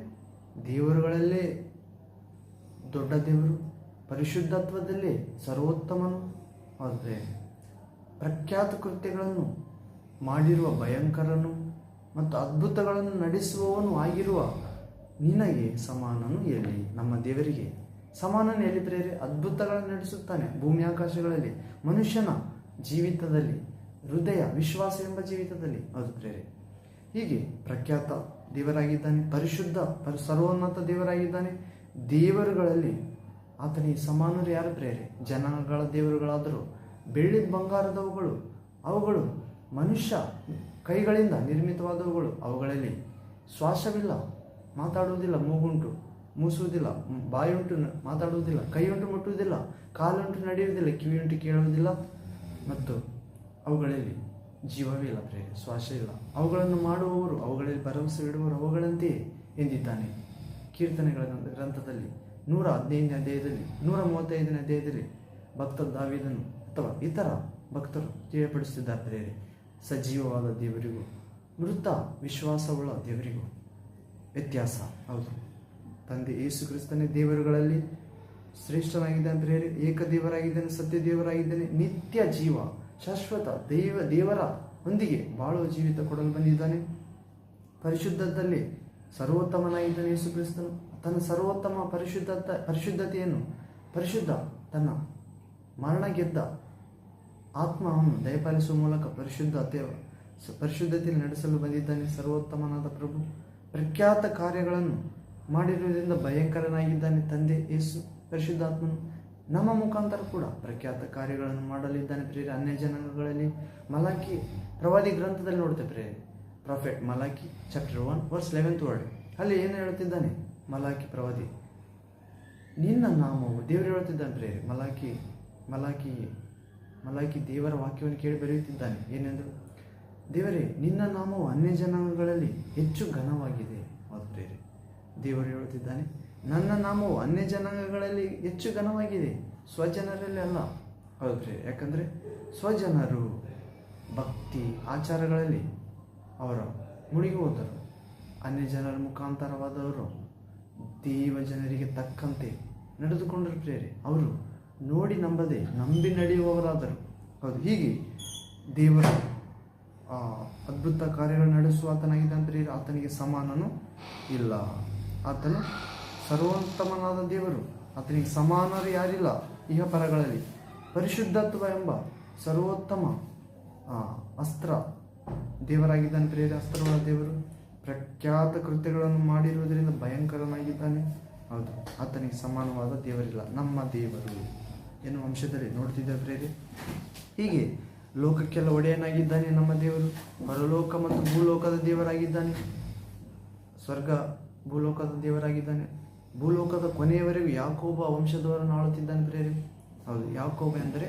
ದೇವರುಗಳಲ್ಲೇ ದೊಡ್ಡ ದೇವರು, ಪರಿಶುದ್ಧತ್ವದಲ್ಲೇ ಸರ್ವೋತ್ತಮನು. ಆದರೆ ಪ್ರಖ್ಯಾತ ಕೃತ್ಯಗಳನ್ನು ಮಾಡಿರುವ ಭಯಂಕರನು ಮತ್ತು ಅದ್ಭುತಗಳನ್ನು ನಡೆಸುವವನು ಆಗಿರುವ ನಿನಗೆ ಸಮಾನನು ಎಲ್ಲಿ? ನಮ್ಮ ದೇವರಿಗೆ ಸಮಾನನು ಎಲ್ಲಿ ಪ್ರೇರೆ? ಅದ್ಭುತಗಳನ್ನು ನಡೆಸುತ್ತಾನೆ ಭೂಮಿ ಆಕಾಶಗಳಲ್ಲಿ, ಮನುಷ್ಯನ ಜೀವಿತದಲ್ಲಿ, ಹೃದಯ ವಿಶ್ವಾಸ ಎಂಬ ಜೀವಿತದಲ್ಲಿ. ಅದು ಪ್ರೇರೆ. ಹೀಗೆ ಪ್ರಖ್ಯಾತ ದೇವರಾಗಿದ್ದಾನೆ, ಪರಿಶುದ್ಧ ಸರ್ವೋನ್ನತ ದೇವರಾಗಿದ್ದಾನೆ. ದೇವರುಗಳಲ್ಲಿ ಆತನಿಗೆ ಸಮಾನರು ಯಾರು ಪ್ರೇರೆ? ಜನಗಳ ದೇವರುಗಳಾದರೂ ಬೆಳ್ಳಿ ಬಂಗಾರದವುಗಳು, ಅವುಗಳು ಮನುಷ್ಯ ಕೈಗಳಿಂದ ನಿರ್ಮಿತವಾದವುಗಳು. ಅವುಗಳಲ್ಲಿ ಶ್ವಾಸವಿಲ್ಲ, ಮಾತಾಡುವುದಿಲ್ಲ, ಮೂಗುಂಟು ಮೂಸುವುದಿಲ್ಲ, ಬಾಯುಂಟು ಮಾತಾಡುವುದಿಲ್ಲ, ಕೈಯುಂಟು ಮುಟ್ಟುವುದಿಲ್ಲ, ಕಾಲುಂಟು ನಡೆಯುವುದಿಲ್ಲ, ಕಿವಿಯುಂಟು ಕೇಳುವುದಿಲ್ಲ, ಮತ್ತು ಅವುಗಳಲ್ಲಿ ಜೀವವೇ ಇಲ್ಲ ಪ್ರೇರೆ, ಶ್ವಾಸ ಇಲ್ಲ. ಅವುಗಳನ್ನು ಮಾಡುವವರು, ಅವುಗಳಲ್ಲಿ ಭರವಸೆ ಇಡುವವರು ಅವುಗಳಂತೆಯೇ ಎಂದಿದ್ದಾನೆ. ಕೀರ್ತನೆಗಳ ಗ್ರಂಥದಲ್ಲಿ 115ನೇ ಅಧ್ಯಾಯದಲ್ಲಿ 135ನೇ ಅಧ್ಯಾಯದಲ್ಲಿ ಭಕ್ತ ದಾವೀದನು ಅಥವಾ ಇತರ ಭಕ್ತರು ತಿಳಿಯಪಡಿಸುತ್ತಿದ್ದಾರೆ ಪ್ರೇರೆ. ಸಜೀವವಾದ ದೇವರಿಗೂ ಮೃತ ವಿಶ್ವಾಸವುಳ್ಳ ದೇವರಿಗೂ ವ್ಯತ್ಯಾಸ. ಹೌದು, ತಂದೆ ಯೇಸು ಕ್ರಿಸ್ತನೇ ದೇವರುಗಳಲ್ಲಿ ಶ್ರೇಷ್ಠನಾಗಿದ್ದಾನೆ ಪ್ರೇರೆ. ಏಕದೇವರಾಗಿದ್ದಾನೆ, ಸತ್ಯ ದೇವರಾಗಿದ್ದಾನೆ, ನಿತ್ಯ ಜೀವ, ಶಾಶ್ವತ ದೇವರ ಒಂದಿಗೆ ಬಾಳುವ ಜೀವಿತ ಕೊಡಲು ಬಂದಿದ್ದಾನೆ. ಪರಿಶುದ್ಧದಲ್ಲಿ ಸರ್ವೋತ್ತಮನಾಗಿದ್ದಾನೆ ಯೇಸು ಕ್ರಿಸ್ತನು. ತನ್ನ ಸರ್ವೋತ್ತಮ ಪರಿಶುದ್ಧತೆಯನ್ನು ಪರಿಶುದ್ಧ ತನ್ನ ಮರಣ ಗೆದ್ದ ಆತ್ಮವನ್ನು ದಯಪಾಲಿಸುವ ಮೂಲಕ ಪರಿಶುದ್ಧತೆಯಲ್ಲಿ ನಡೆಸಲು ಬಂದಿದ್ದಾನೆ ಸರ್ವೋತ್ತಮನಾದ ಪ್ರಭು. ಪ್ರಖ್ಯಾತ ಕಾರ್ಯಗಳನ್ನು ಮಾಡಿರುವುದರಿಂದ ಭಯಂಕರನಾಗಿದ್ದಾನೆ ತಂದೆ ಯೇಸು ಪರಿಶುದ್ಧಾತ್ಮನು. ನಮ್ಮ ಮುಖಾಂತರ ಕೂಡ ಪ್ರಖ್ಯಾತ ಕಾರ್ಯಗಳನ್ನು ಮಾಡಲಿದ್ದಾನೆ ಪ್ರೇರೆ. ಅನ್ಯ ಜನಾಂಗಗಳಲ್ಲಿ ಮಲಾಕಿ ಪ್ರವಾದಿ ಗ್ರಂಥದಲ್ಲಿ ನೋಡ್ತೇವೆ ಪ್ರೇರೆ. Prophet Malachi chapter 1 verse 11th word. ಅಲ್ಲಿ ಏನು ಹೇಳ್ತಿದ್ದಾನೆ ಮಲಾಕಿ ಪ್ರವಾದಿ? ನಿನ್ನ ನಾಮವು, ದೇವರು ಹೇಳ್ತಿದ್ದಾನೆ ಪ್ರೇರೆ. ಮಲಾಕಿ ದೇವರ ವಾಕ್ಯವನ್ನು ಕೇಳಿ ಬರೆಯುತ್ತಿದ್ದಾನೆ. ಏನೆಂದು? ದೇವರೇ, ನಿನ್ನ ನಾಮವು ಅನ್ಯ ಜನಾಂಗಗಳಲ್ಲಿ ಹೆಚ್ಚು ಘನವಾಗಿದೆ. ಅದು ಪ್ರೇರೆ. ದೇವರು ಹೇಳುತ್ತಿದ್ದಾನೆ, ನನ್ನ ನಾಮವು ಅನ್ಯ ಜನಾಂಗಗಳಲ್ಲಿ ಹೆಚ್ಚು ಘನವಾಗಿದೆ, ಸ್ವಜನರಲ್ಲಿ ಅಲ್ಲ. ಹೌದು ಪ್ರೇರೆ. ಯಾಕಂದರೆ ಸ್ವಜನರು ಭಕ್ತಿ ಆಚಾರಗಳಲ್ಲಿ ಅವರ ಮುಳುಗಿ ಹೋದರು. ಅನ್ಯ ಜನರ ಮುಖಾಂತರವಾದವರು ದೇವ ಜನರಿಗೆ ತಕ್ಕಂತೆ ನಡೆದುಕೊಂಡರು ಪ್ರೇರೆ. ಅವರು ನೋಡಿ ನಂಬದೆ ನಂಬಿ ನಡೆಯುವವರಾದರು. ಹೌದು, ಹೀಗೆ ದೇವರ ಅದ್ಭುತ ಕಾರ್ಯಗಳು ನಡೆಸುವ ಆತನಾಗಿದ್ದಾನೆ ಪ್ರೇರೆ. ಆತನಿಗೆ ಸಮಾನನು ಇಲ್ಲ. ಆತನು ಸರ್ವೋತ್ತಮನಾದ ದೇವರು. ಆತನಿಗೆ ಸಮಾನರು ಯಾರಿಲ್ಲ ಇಹ ಪರಗಳಲ್ಲಿ. ಪರಿಶುದ್ಧತ್ವ ಎಂಬ ಸರ್ವೋತ್ತಮ ಅಸ್ತ್ರ ದೇವರಾಗಿದ್ದಾನೆ ಪ್ರೇರೆ. ಅಸ್ತ್ರಗಳ ದೇವರು. ಪ್ರಖ್ಯಾತ ಕೃತ್ಯಗಳನ್ನು ಮಾಡಿರುವುದರಿಂದ ಭಯಂಕರನಾಗಿದ್ದಾನೆ. ಹೌದು, ಆತನಿಗೆ ಸಮಾನವಾದ ದೇವರಿಲ್ಲ. ನಮ್ಮ ದೇವರು ಎನ್ನುವ ಅಂಶದಲ್ಲಿ ನೋಡ್ತಿದ್ದೇವೆ ಪ್ರೇರೆ. ಹೀಗೆ ಲೋಕಕ್ಕೆಲ್ಲ ಒಡೆಯನಾಗಿದ್ದಾನೆ ನಮ್ಮ ದೇವರು. ಪರಲೋಕ ಮತ್ತು ಭೂಲೋಕದ ದೇವರಾಗಿದ್ದಾನೆ. ಸ್ವರ್ಗ ಭೂಲೋಕದ ದೇವರಾಗಿದ್ದಾನೆ. ಭೂಲೋಕದ ಕೊನೆಯವರೆಗೂ ಯಾಕೋಬ ವಂಶದವರನ್ನು ಆಳುತ್ತಿದ್ದಾನೆ ಪ್ರೇರೆ. ಹೌದು, ಯಾಕೋಬ ಎಂದರೆ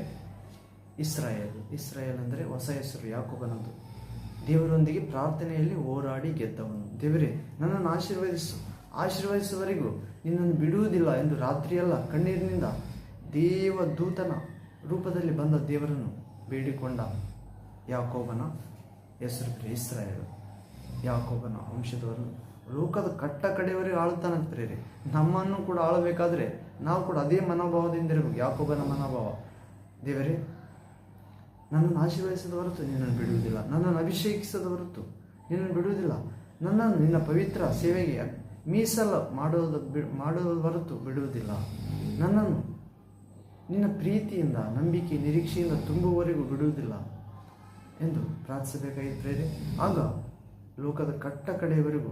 ಇಸ್ರಾಯೇಲ್ ಅಂದರೆ ಹೊಸ ಹೆಸರು ಯಾಕೋಬನದು. ದೇವರೊಂದಿಗೆ ಪ್ರಾರ್ಥನೆಯಲ್ಲಿ ಹೋರಾಡಿ ಗೆದ್ದವನು. ದೇವರೇ, ನನ್ನನ್ನು ಆಶೀರ್ವದಿಸುವವರೆಗೂ ನಿನ್ನನ್ನು ಬಿಡುವುದಿಲ್ಲ ಎಂದು ರಾತ್ರಿಯೆಲ್ಲ ಕಣ್ಣೀರಿನಿಂದ ದೇವದೂತನ ರೂಪದಲ್ಲಿ ಬಂದ ದೇವರನ್ನು ಬೇಡಿಕೊಂಡ ಯಾಕೋಬನ ಹೆಸರು ಇಸ್ರಾಯೇಲ್. ಯಾಕೋಬನ ವಂಶದವರು ಲೋಕದ ಕಟ್ಟ ಕಡೆಯವರೆಗೂ ಆಳುತ್ತಾನಂತ ಪ್ರೇರೆ. ನಮ್ಮನ್ನು ಕೂಡ ಆಳಬೇಕಾದ್ರೆ ನಾವು ಕೂಡ ಅದೇ ಮನೋಭಾವದಿಂದ ಇರಬೇಕು, ಯಾಕೋಬನ ಮನೋಭಾವ. ದೇವರೇ, ನನ್ನನ್ನು ಆಶೀರ್ವದಿಸದ ಹೊರತು ನಿನ್ನನ್ನು ಬಿಡುವುದಿಲ್ಲ, ನನ್ನನ್ನು ಅಭಿಷೇಕಿಸದ ಹೊರತು ನಿನ್ನನ್ನು ಬಿಡುವುದಿಲ್ಲ, ನನ್ನನ್ನು ನಿನ್ನ ಪವಿತ್ರ ಸೇವೆಗೆ ಮೀಸಲು ಮಾಡೋದ ಹೊರತು ಬಿಡುವುದಿಲ್ಲ, ನನ್ನನ್ನು ನಿನ್ನ ಪ್ರೀತಿಯಿಂದ, ನಂಬಿಕೆ, ನಿರೀಕ್ಷೆಯಿಂದ ತುಂಬುವವರೆಗೂ ಬಿಡುವುದಿಲ್ಲ ಎಂದು ಪ್ರಾರ್ಥಿಸಬೇಕಾಗಿದೆ ಪ್ರೇರೆ. ಆಗ ಲೋಕದ ಕಟ್ಟ ಕಡೆಯವರೆಗೂ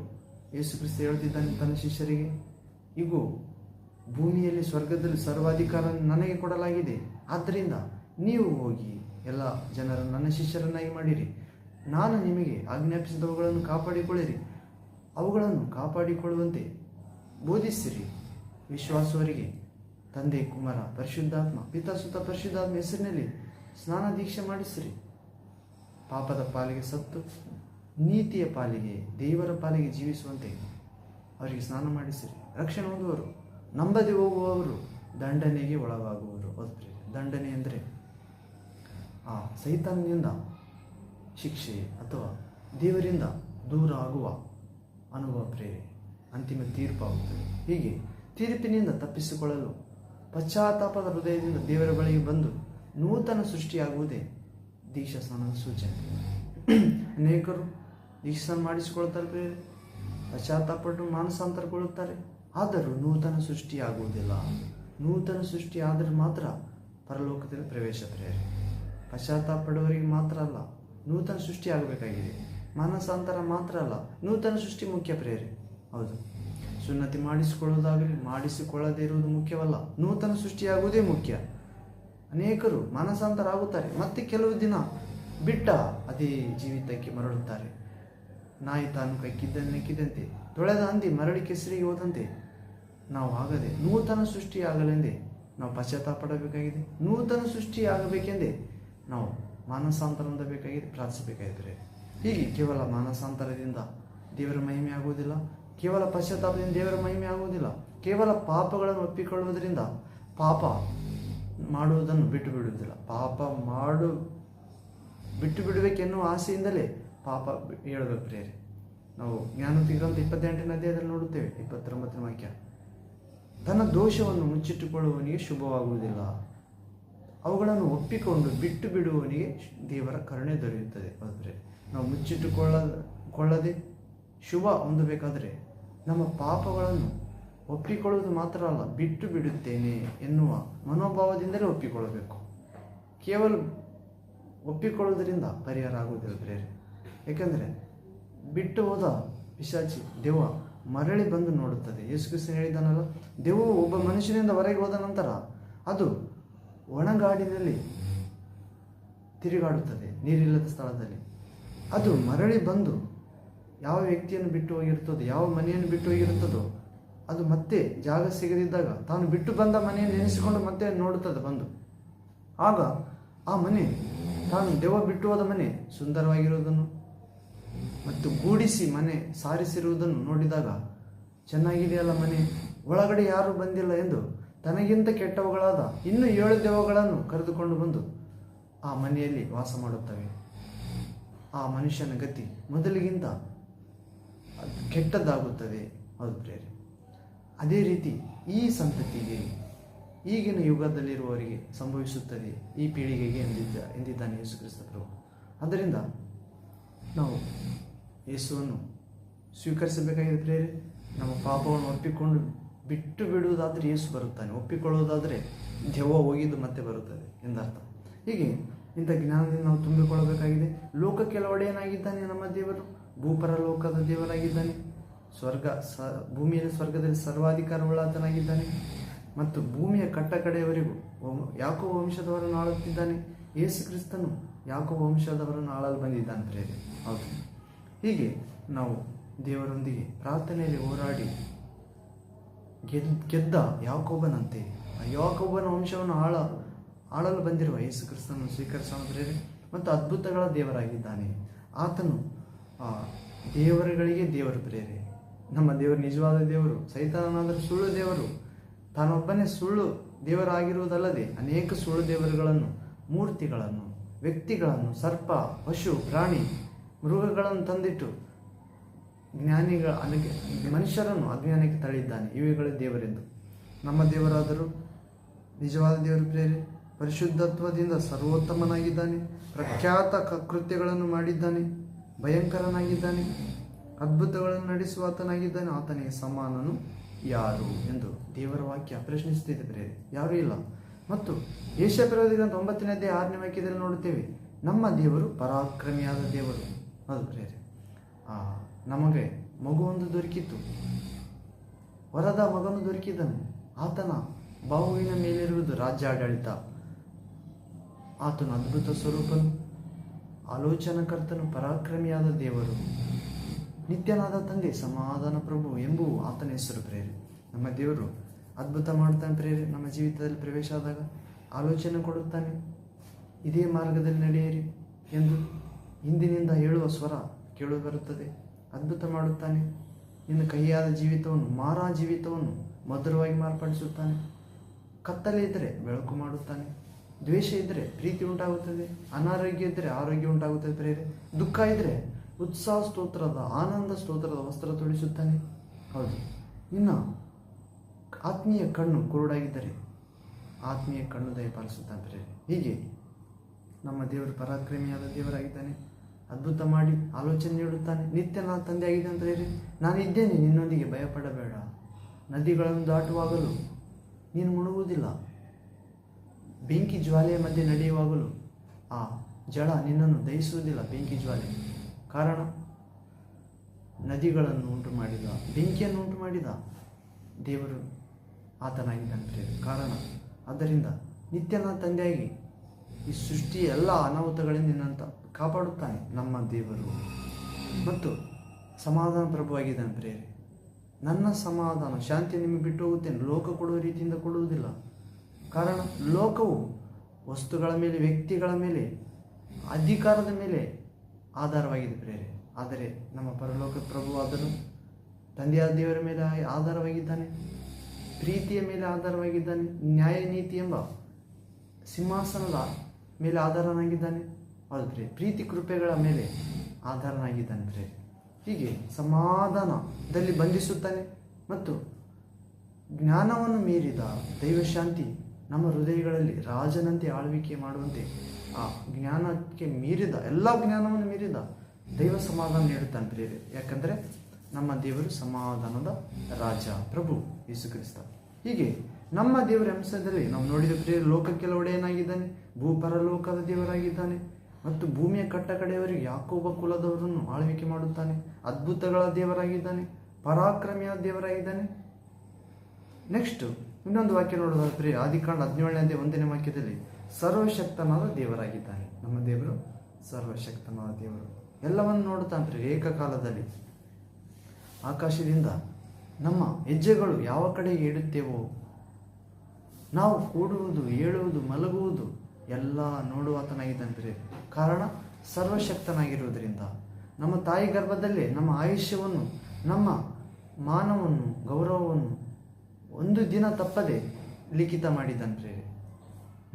ಯೇಸು ಕ್ರಿಸ್ತ ಹೇಳ್ತಿದ್ದಾನೆ ತನ್ನ ಶಿಷ್ಯರಿಗೆ, ಇಗೋ ಭೂಮಿಯಲ್ಲಿ ಸ್ವರ್ಗದಲ್ಲಿ ಸರ್ವಾಧಿಕಾರ ನನಗೆ ಕೊಡಲಾಗಿದೆ. ಆದ್ದರಿಂದ ನೀವು ಹೋಗಿ ಎಲ್ಲ ಜನರನ್ನು ನನ್ನ ಶಿಷ್ಯರನ್ನಾಗಿ ಮಾಡಿರಿ. ನಾನು ನಿಮಗೆ ಆಜ್ಞಾಪಿಸಿದವುಗಳನ್ನು ಕಾಪಾಡಿಕೊಳ್ಳಿರಿ. ಅವುಗಳನ್ನು ಕಾಪಾಡಿಕೊಳ್ಳುವಂತೆ ಬೋಧಿಸಿರಿ. ವಿಶ್ವಾಸವರಿಗೆ ತಂದೆ, ಕುಮಾರ, ಪರಿಶುದ್ಧಾತ್ಮ, ಪಿತಾಸುತ ಪರಿಶುದ್ಧಾತ್ಮ ಹೆಸರಿನಲ್ಲಿ ಸ್ನಾನ ದೀಕ್ಷೆ ಮಾಡಿಸಿರಿ. ಪಾಪದ ಪಾಲಿಗೆ ಸತ್ತು ನೀತಿಯ ಪಾಲಿಗೆ, ದೇವರ ಪಾಲಿಗೆ ಜೀವಿಸುವಂತೆ ಅವರಿಗೆ ಸ್ನಾನ ಮಾಡಿಸಿರಿ. ರಕ್ಷಣೆ ಹೊಂದುವರು. ನಂಬದೆ ಹೋಗುವವರು ದಂಡನೆಗೆ ಒಳಗಾಗುವರು. ದಂಡನೆ ಅಂದರೆ ಆ ಸೈತಾನ್ನಿಂದ ಶಿಕ್ಷೆ ಅಥವಾ ದೇವರಿಂದ ದೂರ ಆಗುವ ಅನುಭವ ಪ್ರೇರೆ, ಅಂತಿಮ ತೀರ್ಪಾಗುತ್ತದೆ. ಹೀಗೆ ತೀರ್ಪಿನಿಂದ ತಪ್ಪಿಸಿಕೊಳ್ಳಲು ಪಶ್ಚಾತ್ತಾಪದ ಹೃದಯದಿಂದ ದೇವರ ಬಳಿಗೆ ಬಂದು ನೂತನ ಸೃಷ್ಟಿಯಾಗುವುದೇ ದೀಕ್ಷಾ ಸ್ನಾನದ ಸೂಚನೆ. ಅನೇಕರು ದೀಕ್ಷಾ ಮಾಡಿಸಿಕೊಳ್ತಾರೆ ಪ್ರೇರೆ, ಪಶ್ಚಾತ್ತಾಪಟ್ಟು ಮಾನಸಾಂತರಗೊಳ್ಳುತ್ತಾರೆ, ಆದರೂ ನೂತನ ಸೃಷ್ಟಿಯಾಗುವುದಿಲ್ಲ. ನೂತನ ಸೃಷ್ಟಿ ಆದರೆ ಮಾತ್ರ ಪರಲೋಕದಲ್ಲಿ ಪ್ರವೇಶ ಪ್ರೇರೆ. ಪಶ್ಚಾತ್ತಾಪ ಪಡುವವರಿಗೆ ಮಾತ್ರ ಅಲ್ಲ, ನೂತನ ಸೃಷ್ಟಿ ಆಗಬೇಕಾಗಿದೆ. ಮಾನಸಾಂತರ ಮಾತ್ರ ಅಲ್ಲ, ನೂತನ ಸೃಷ್ಟಿ ಮುಖ್ಯ ಪ್ರೇರೆ. ಹೌದು, ಸುನ್ನತಿ ಮಾಡಿಸಿಕೊಳ್ಳುವುದಾಗಲಿ ಮಾಡಿಸಿಕೊಳ್ಳದೇ ಇರುವುದು ಮುಖ್ಯವಲ್ಲ, ನೂತನ ಸೃಷ್ಟಿಯಾಗುವುದೇ ಮುಖ್ಯ. ಅನೇಕರು ಮಾನಸಾಂತರ ಆಗುತ್ತಾರೆ, ಮತ್ತೆ ಕೆಲವು ದಿನ ಬಿಟ್ಟ ಅದೇ ಜೀವಿತಕ್ಕೆ ಮರಳುತ್ತಾರೆ. ನಾಯಿ ತಾನು ನೆಕ್ಕಿದಂತೆ ತೊಳೆದ ಹಂದಿ ಮರಳಿ ಕೆಸರಿಗೆ ಹೋದಂತೆ ನಾವು ಆಗದೆ ನೂತನ ಸೃಷ್ಟಿ ಆಗಲೆಂದೇ ನಾವು ಪಶ್ಚಾತ್ತಾಪ ಪಡಬೇಕಾಗಿದೆ. ನೂತನ ಸೃಷ್ಟಿ ಆಗಬೇಕೆಂದೇ ನಾವು ಮಾನಸಾಂತರ ಹೊಂದಬೇಕಾಗಿದೆ, ಪ್ರಾರ್ಥಿಸಬೇಕಾಗಿದ್ದರೆ. ಹೀಗೆ ಕೇವಲ ಮಾನಸಾಂತರದಿಂದ ದೇವರ ಮಹಿಮೆ ಆಗುವುದಿಲ್ಲ, ಕೇವಲ ಪಶ್ಚಾತ್ತಾಪದಿಂದ ದೇವರ ಮಹಿಮೆ ಆಗುವುದಿಲ್ಲ. ಕೇವಲ ಪಾಪಗಳನ್ನು ಒಪ್ಪಿಕೊಳ್ಳುವುದರಿಂದ ಪಾಪ ಮಾಡುವುದನ್ನು ಬಿಟ್ಟು ಬಿಡುವುದಿಲ್ಲ. ಬಿಟ್ಟು ಬಿಡಬೇಕೆನ್ನುವ ಆಸೆಯಿಂದಲೇ ಪಾಪ ಹೇಳಬೇಕು ಪ್ರೇರೆ. ನಾವು ಜ್ಞಾನೋಕ್ತಿ ಗ್ರಂಥ 28ನೇ ಅಧ್ಯಾಯದಲ್ಲಿ ನೋಡುತ್ತೇವೆ, 29ನೇ ವಾಕ್ಯ. ತನ್ನ ದೋಷವನ್ನು ಮುಚ್ಚಿಟ್ಟುಕೊಳ್ಳುವವನಿಗೆ ಶುಭವಾಗುವುದಿಲ್ಲ, ಅವುಗಳನ್ನು ಒಪ್ಪಿಕೊಂಡು ಬಿಟ್ಟು ಬಿಡುವವನಿಗೆ ದೇವರ ಕರುಣೆ ದೊರೆಯುತ್ತದೆ. ಆದರೆ ನಾವು ಮುಚ್ಚಿಟ್ಟುಕೊಳ್ಳದೆ ಶುಭ ಹೊಂದಬೇಕಾದರೆ ನಮ್ಮ ಪಾಪಗಳನ್ನು ಒಪ್ಪಿಕೊಳ್ಳುವುದು ಮಾತ್ರ ಅಲ್ಲ, ಬಿಟ್ಟು ಬಿಡುತ್ತೇನೆ ಎನ್ನುವ ಮನೋಭಾವದಿಂದಲೇ ಒಪ್ಪಿಕೊಳ್ಳಬೇಕು. ಕೇವಲ ಒಪ್ಪಿಕೊಳ್ಳುವುದರಿಂದ ಪರಿಹಾರ ಆಗುವುದಿಲ್ಲ ಪ್ರೇರೆ. ಏಕೆಂದರೆ ಬಿಟ್ಟು ಹೋದ ಪಿಶಾಚಿ ದೆವ್ವ ಮರಳಿ ಬಂದು ನೋಡುತ್ತದೆ. ಯೇಸು ಕ್ರಿಸ್ತನು ಹೇಳಿದ್ದಾನಲ್ಲ, ದೆವ್ವವು ಒಬ್ಬ ಮನುಷ್ಯನಿಂದ ಹೊರಗೆ ಹೋದ ನಂತರ ಅದು ಒಣಗಾಡಿನಲ್ಲಿ ತಿರುಗಾಡುತ್ತದೆ, ನೀರಿಲ್ಲದ ಸ್ಥಳದಲ್ಲಿ. ಅದು ಮರಳಿ ಬಂದು ಯಾವ ವ್ಯಕ್ತಿಯನ್ನು ಬಿಟ್ಟು ಹೋಗಿರುತ್ತದೋ, ಯಾವ ಮನೆಯನ್ನು ಬಿಟ್ಟು ಹೋಗಿರುತ್ತದೋ, ಅದು ಮತ್ತೆ ಜಾಗ ಸಿಗದಿದ್ದಾಗ ತಾನು ಬಿಟ್ಟು ಬಂದ ಮನೆಯನ್ನು ನೆನೆಸಿಕೊಂಡು ಮತ್ತೆ ನೋಡುತ್ತದೆ ಬಂದು. ಆಗ ಆ ಮನೆ, ತಾನು ದೆವ್ವ ಬಿಟ್ಟು ಹೋದ ಮನೆ ಸುಂದರವಾಗಿರುವುದನ್ನು ಮತ್ತು ಗೂಡಿಸಿ ಮನೆ ಸಾರಿಸಿರುವುದನ್ನು ನೋಡಿದಾಗ, ಚೆನ್ನಾಗಿದೆಯಲ್ಲ ಮನೆ, ಒಳಗಡೆ ಯಾರೂ ಬಂದಿಲ್ಲ ಎಂದು ತನಗಿಂತ ಕೆಟ್ಟವುಗಳಾದ ಇನ್ನೂ 7 ದೆವ್ವಗಳನ್ನು ಕರೆದುಕೊಂಡು ಬಂದು ಆ ಮನೆಯಲ್ಲಿ ವಾಸ ಮಾಡುತ್ತವೆ. ಆ ಮನುಷ್ಯನ ಗತಿ ಮೊದಲಿಗಿಂತ ಕೆಟ್ಟದ್ದಾಗುತ್ತದೆ. ಹೌದು ಪ್ರೇರೆ. ಅದೇ ರೀತಿ ಈ ಸಂತತಿಗೆ, ಈಗಿನ ಯುಗದಲ್ಲಿರುವವರಿಗೆ ಸಂಭವಿಸುತ್ತದೆ, ಈ ಪೀಳಿಗೆಗೆ ಎಂದಿದ್ದಾನೆ ಯೇಸು ಕ್ರಿಸ್ತ ಪ್ರಭು. ಆದ್ದರಿಂದ ನಾವು ಯೇಸುವನ್ನು ಸ್ವೀಕರಿಸಬೇಕಾಗಿದೆ ಪ್ರೇರೆ. ನಮ್ಮ ಪಾಪವನ್ನು ಒಪ್ಪಿಕೊಂಡು ಬಿಟ್ಟು ಬಿಡುವುದಾದರೆ ಯೇಸು ಬರುತ್ತಾನೆ, ಒಪ್ಪಿಕೊಳ್ಳುವುದಾದರೆ ದೆವ್ವ ಹೋಗಿದ್ದು ಮತ್ತೆ ಬರುತ್ತದೆ ಎಂದರ್ಥ. ಹೀಗೆ ಇಂಥ ಜ್ಞಾನದಿಂದ ನಾವು ತುಂಬಿಕೊಳ್ಳಬೇಕಾಗಿದೆ. ಲೋಕಕ್ಕೆಲ್ಲ ಒಡೆಯನಾಗಿದ್ದಾನೆ ನಮ್ಮ ದೇವರು, ಭೂಪರ ಲೋಕದ ದೇವರಾಗಿದ್ದಾನೆ. ಭೂಮಿಯಲ್ಲಿ ಸ್ವರ್ಗದಲ್ಲಿ ಸರ್ವಾಧಿಕಾರವುಳ್ಳಾತನಾಗಿದ್ದಾನೆ ಮತ್ತು ಭೂಮಿಯ ಕಟ್ಟಕಡೆಯವರೆಗೂ ಯಾಕೋಬ ವಂಶದವರನ್ನು ಆಳುತ್ತಿದ್ದಾನೆ. ಯೇಸು ಕ್ರಿಸ್ತನು ಯಾಕೋಬ ವಂಶದವರನ್ನು ಆಳಲು ಬಂದಿದ್ದಾನೆ ಪ್ರೇರೆ. ಹೌದು. ಹೀಗೆ ನಾವು ದೇವರೊಂದಿಗೆ ಪ್ರಾರ್ಥನೆಯಲ್ಲಿ ಹೋರಾಡಿ ಗೆದ್ದ ಯಾಕೋಬನಂತೆ ಯಾಕೋಬನ ವಂಶವನ್ನು ಆಳಲು ಬಂದಿರುವ ಯೇಸು ಕ್ರಿಸ್ತನನ್ನು ಸ್ವೀಕರಿಸೋಣ ಪ್ರೇರೆ. ಮತ್ತು ಅದ್ಭುತಗಳ ದೇವರಾಗಿದ್ದಾನೆ ಆತನು. ದೇವರುಗಳಿಗೆ ದೇವರು ಪ್ರೇರೆ. ನಮ್ಮ ದೇವರು ನಿಜವಾದ ದೇವರು, ಸೈತಾನನಾದರೂ ಸುಳ್ಳು ದೇವರು. ತಾನೊಬ್ಬನೇ ಸುಳ್ಳು ದೇವರಾಗಿರುವುದಲ್ಲದೆ ಅನೇಕ ಸುಳ್ಳು ದೇವರುಗಳನ್ನು, ಮೂರ್ತಿಗಳನ್ನು, ವ್ಯಕ್ತಿಗಳನ್ನು, ಸರ್ಪ, ಪಶು, ಪ್ರಾಣಿ, ಮೃಗಗಳನ್ನು ತಂದಿಟ್ಟು ಮನುಷ್ಯರನ್ನು ಅಜ್ಞಾನಕ್ಕೆ ತಳ್ಳಿದ್ದಾನೆ. ಇವುಗಳೇ ದೇವರೆಂದು. ನಮ್ಮ ದೇವರಾದರೂ ನಿಜವಾದ ದೇವರು ಪ್ರೇರೆ. ಪರಿಶುದ್ಧತ್ವದಿಂದ ಸರ್ವೋತ್ತಮನಾಗಿದ್ದಾನೆ. ಪ್ರಖ್ಯಾತ ಕೃತ್ಯಗಳನ್ನು ಮಾಡಿದ್ದಾನೆ. ಭಯಂಕರನಾಗಿದ್ದಾನೆ. ಅದ್ಭುತಗಳನ್ನು ನಡೆಸುವ ಆತನಾಗಿದ್ದಾನೆ. ಆತನಿಗೆ ಸಮಾನನು ಯಾರು ಎಂದು ದೇವರ ವಾಕ್ಯ ಪ್ರಶ್ನಿಸುತ್ತಿದೆ ಪ್ರೇರೆ. ಯಾರೂ ಇಲ್ಲ. ಮತ್ತು ಯೆಶಾಯ ಪ್ರವಾದಿ ಗ್ರಂಥ 9ನೇ ಅಧ್ಯಾಯ 6ನೇ ವಾಕ್ಯದಲ್ಲಿ ನೋಡುತ್ತೇವೆ, ನಮ್ಮ ದೇವರು ಪರಾಕ್ರಮಿಯಾದ ದೇವರು. ಅದು ಪ್ರೇರೆ. ನಮಗೆ ಮಗುವೊಂದು ದೊರಕಿತು, ವರದ ಮಗನು ದೊರಕಿದನು. ಆತನ ಬಾಹುವಿನ ಮೇಲಿರುವುದು ರಾಜ್ಯಾಡಳಿತ. ಆತನು ಅದ್ಭುತ ಸ್ವರೂಪನು, ಆಲೋಚನಾಕರ್ತನು, ಪರಾಕ್ರಮಿಯಾದ ದೇವರು. ನಿತ್ಯನಾದ ತಂದೆ, ಸಮಾಧಾನ ಪ್ರಭು ಎಂಬುವು ಆತನ ಹೆಸರು ಪ್ರೇರೆ. ನಮ್ಮ ದೇವರು ಅದ್ಭುತ ಮಾಡ್ತಾನೆ ಪ್ರೇರೆ. ನಮ್ಮ ಜೀವಿತದಲ್ಲಿ ಪ್ರವೇಶ ಆದಾಗ ಆಲೋಚನೆ ಕೊಡುತ್ತಾನೆ, ಇದೇ ಮಾರ್ಗದಲ್ಲಿ ನಡೆಯಿರಿ ಎಂದು ಹಿಂದಿನಿಂದ ಹೇಳುವ ಸ್ವರ ಕೇಳು ಬರುತ್ತದೆ. ಅದ್ಭುತ ಮಾಡುತ್ತಾನೆ. ನಿನ್ನ ಕಹಿಯಾದ ಜೀವಿತವನ್ನು, ಮಾರಾ ಜೀವಿತವನ್ನು ಮಧುರವಾಗಿ ಮಾರ್ಪಡಿಸುತ್ತಾನೆ. ಕತ್ತಲೆ ಇದ್ದರೆ ಬೆಳಕು ಮಾಡುತ್ತಾನೆ. ದ್ವೇಷ ಇದ್ದರೆ ಪ್ರೀತಿ ಉಂಟಾಗುತ್ತದೆ. ಅನಾರೋಗ್ಯ ಇದ್ದರೆ ಆರೋಗ್ಯ ಉಂಟಾಗುತ್ತದೆ ಪ್ರೇರೆ. ದುಃಖ ಇದ್ದರೆ ಉತ್ಸಾಹ ಸ್ತೋತ್ರದ, ಆನಂದ ಸ್ತೋತ್ರದ ವಸ್ತ್ರ ತೊಡಿಸುತ್ತಾನೆ. ಹೌದು, ಇನ್ನು ಆತ್ಮೀಯ ಕಣ್ಣು ಕುರುಡಾಗಿದ್ದರೆ ಆತ್ಮೀಯ ಕಣ್ಣು ದಯಪಾಲಿಸುತ್ತಾನೆ ಪ್ರೇರೆ. ಹೀಗೆ ನಮ್ಮ ದೇವರು ಪರಾಕ್ರಮಿಯಾದ ದೇವರಾಗಿದ್ದಾನೆ. ಅದ್ಭುತ ಮಾಡಿ ಆಲೋಚನೆ ನೀಡುತ್ತಾನೆ. ನಿತ್ಯ ನನ್ನ ತಂದೆ ಆಗಿದೆ ಅಂತ ಹೇಳಿ, ನಾನು ಇದ್ದೇನೆ ನಿನ್ನೊಂದಿಗೆ, ಭಯಪಡಬೇಡ. ನದಿಗಳನ್ನು ದಾಟುವಾಗಲೂ ನೀನು ಮುಳುಗುವುದಿಲ್ಲ. ಬೆಂಕಿ ಜ್ವಾಲೆಯ ಮಧ್ಯೆ ನಡೆಯುವಾಗಲೂ ಆ ಜಳ ನಿನ್ನನ್ನು ದಹಿಸುವುದಿಲ್ಲ. ಬೆಂಕಿ ಜ್ವಾಲೆ ಕಾರಣ ನದಿಗಳನ್ನು ಉಂಟು ಮಾಡಿದ, ಬೆಂಕಿಯನ್ನು ಉಂಟು ಮಾಡಿದ ದೇವರು ಆತನಾಗಿದ್ದಾನೆ ಕಾರಣ. ಆದ್ದರಿಂದ ನಿತ್ಯನ ತಂದೆಯಾಗಿ ಈ ಸೃಷ್ಟಿಯ ಎಲ್ಲ ಅನಾಹುತಗಳಿಂದ ನಿನ್ನಂತ ಕಾಪಾಡುತ್ತಾನೆ ನಮ್ಮ ದೇವರು. ಮತ್ತು ಸಮಾಧಾನ ಪ್ರಭುವಾಗಿದ್ದಾನೆ ಪ್ರೇರೆ. ನನ್ನ ಸಮಾಧಾನ ಶಾಂತಿ ನಿಮಗೆ ಬಿಟ್ಟು ಹೋಗುತ್ತೇನೆ, ಲೋಕ ಕೊಡುವ ರೀತಿಯಿಂದ ಕೊಡುವುದಿಲ್ಲ. ಕಾರಣ ಲೋಕವು ವಸ್ತುಗಳ ಮೇಲೆ, ವ್ಯಕ್ತಿಗಳ ಮೇಲೆ, ಅಧಿಕಾರದ ಮೇಲೆ ಆಧಾರವಾಗಿದೆ ಪ್ರೇರೆ. ಆದರೆ ನಮ್ಮ ಪರಲೋಕ ಪ್ರಭುವಾದನು ತಂದೆಯಾದ ದೇವರ ಮೇಲೆ ಆಧಾರವಾಗಿದ್ದಾನೆ, ಪ್ರೀತಿಯ ಮೇಲೆ ಆಧಾರವಾಗಿದ್ದಾನೆ, ನ್ಯಾಯ ನೀತಿ ಎಂಬ ಸಿಂಹಾಸನದ ಮೇಲೆ ಆಧಾರನಾಗಿದ್ದಾನೆ. ಹೌದು ಪ್ರೇರೆ, ಪ್ರೀತಿ ಕೃಪೆಗಳ ಮೇಲೆ ಆಧಾರನಾಗಿದ್ದಾನೆ ಪ್ರೇರೆ. ಹೀಗೆ ಸಮಾಧಾನದಲ್ಲಿ ಬಂಧಿಸುತ್ತಾನೆ. ಮತ್ತು ಜ್ಞಾನವನ್ನು ಮೀರಿದ ದೈವಶಾಂತಿ ನಮ್ಮ ಹೃದಯಗಳಲ್ಲಿ ರಾಜನಂತೆ ಆಳ್ವಿಕೆ ಮಾಡುವಂತೆ ಆ ಜ್ಞಾನಕ್ಕೆ ಮೀರಿದ, ಎಲ್ಲ ಜ್ಞಾನವನ್ನು ಮೀರಿದ ದೈವ ಸಮಾಧಾನ ನೀಡುತ್ತಾನೆ ಪ್ರೇರೆ. ಯಾಕಂದರೆ ನಮ್ಮ ದೇವರು ಸಮಾಧಾನದ ರಾಜ, ಪ್ರಭು ಯೇಸು ಕ್ರಿಸ್ತ. ಹೀಗೆ ನಮ್ಮ ದೇವರ ಅಂಶದಲ್ಲಿ ನಾವು ನೋಡಿದ ಪ್ರೇರೆ, ಲೋಕಕ್ಕೆಲ್ಲ ಒಡೆಯನಾಗಿದ್ದಾನೆ, ಭೂಪರಲೋಕದ ದೇವರಾಗಿದ್ದಾನೆ. ಮತ್ತು ಭೂಮಿಯ ಕಟ್ಟ ಕಡೆಯವರಿಗೆ ಯಾಕೋಬ ಕುಲದವರನ್ನು ಆಳ್ವಿಕೆ ಮಾಡುತ್ತಾನೆ. ಅದ್ಭುತಗಳ ದೇವರಾಗಿದ್ದಾನೆ, ಪರಾಕ್ರಮಿಯಾದ ದೇವರಾಗಿದ್ದಾನೆ. ನೆಕ್ಸ್ಟ್ ಇನ್ನೊಂದು ವಾಕ್ಯ ನೋಡೋದಾದ್ರೆ ಆದಿಕಾಂಡ 17ನೇ 1ನೇ ವಾಕ್ಯದಲ್ಲಿ ಸರ್ವಶಕ್ತನಾದ ದೇವರಾಗಿದ್ದಾನೆ. ನಮ್ಮ ದೇವರು ಸರ್ವಶಕ್ತನಾದ ದೇವರು, ಎಲ್ಲವನ್ನು ನೋಡುತ್ತಾನೆ ಏಕಕಾಲದಲ್ಲಿ. ಆಕಾಶದಿಂದ ನಮ್ಮ ಹೆಜ್ಜೆಗಳು ಯಾವ ಕಡೆಗೆ ಇಡುತ್ತೇವೋ, ನಾವು ಕೂಡುವುದು, ಏಳುವುದು, ಮಲಗುವುದು ಎಲ್ಲ ನೋಡುವಾತನಾಗಿದ್ದಾನೆ. ಕಾರಣ ಸರ್ವಶಕ್ತನಾಗಿರುವುದರಿಂದ ನಮ್ಮ ತಾಯಿ ಗರ್ಭದಲ್ಲೇ ನಮ್ಮ ಆಯುಷ್ಯವನ್ನು, ನಮ್ಮ ಮಾನವನ್ನು, ಗೌರವವನ್ನು ಒಂದು ದಿನ ತಪ್ಪದೆ ಲಿಖಿತ ಮಾಡಿದ್ದಾನೆ ಪ್ರೇರೆ.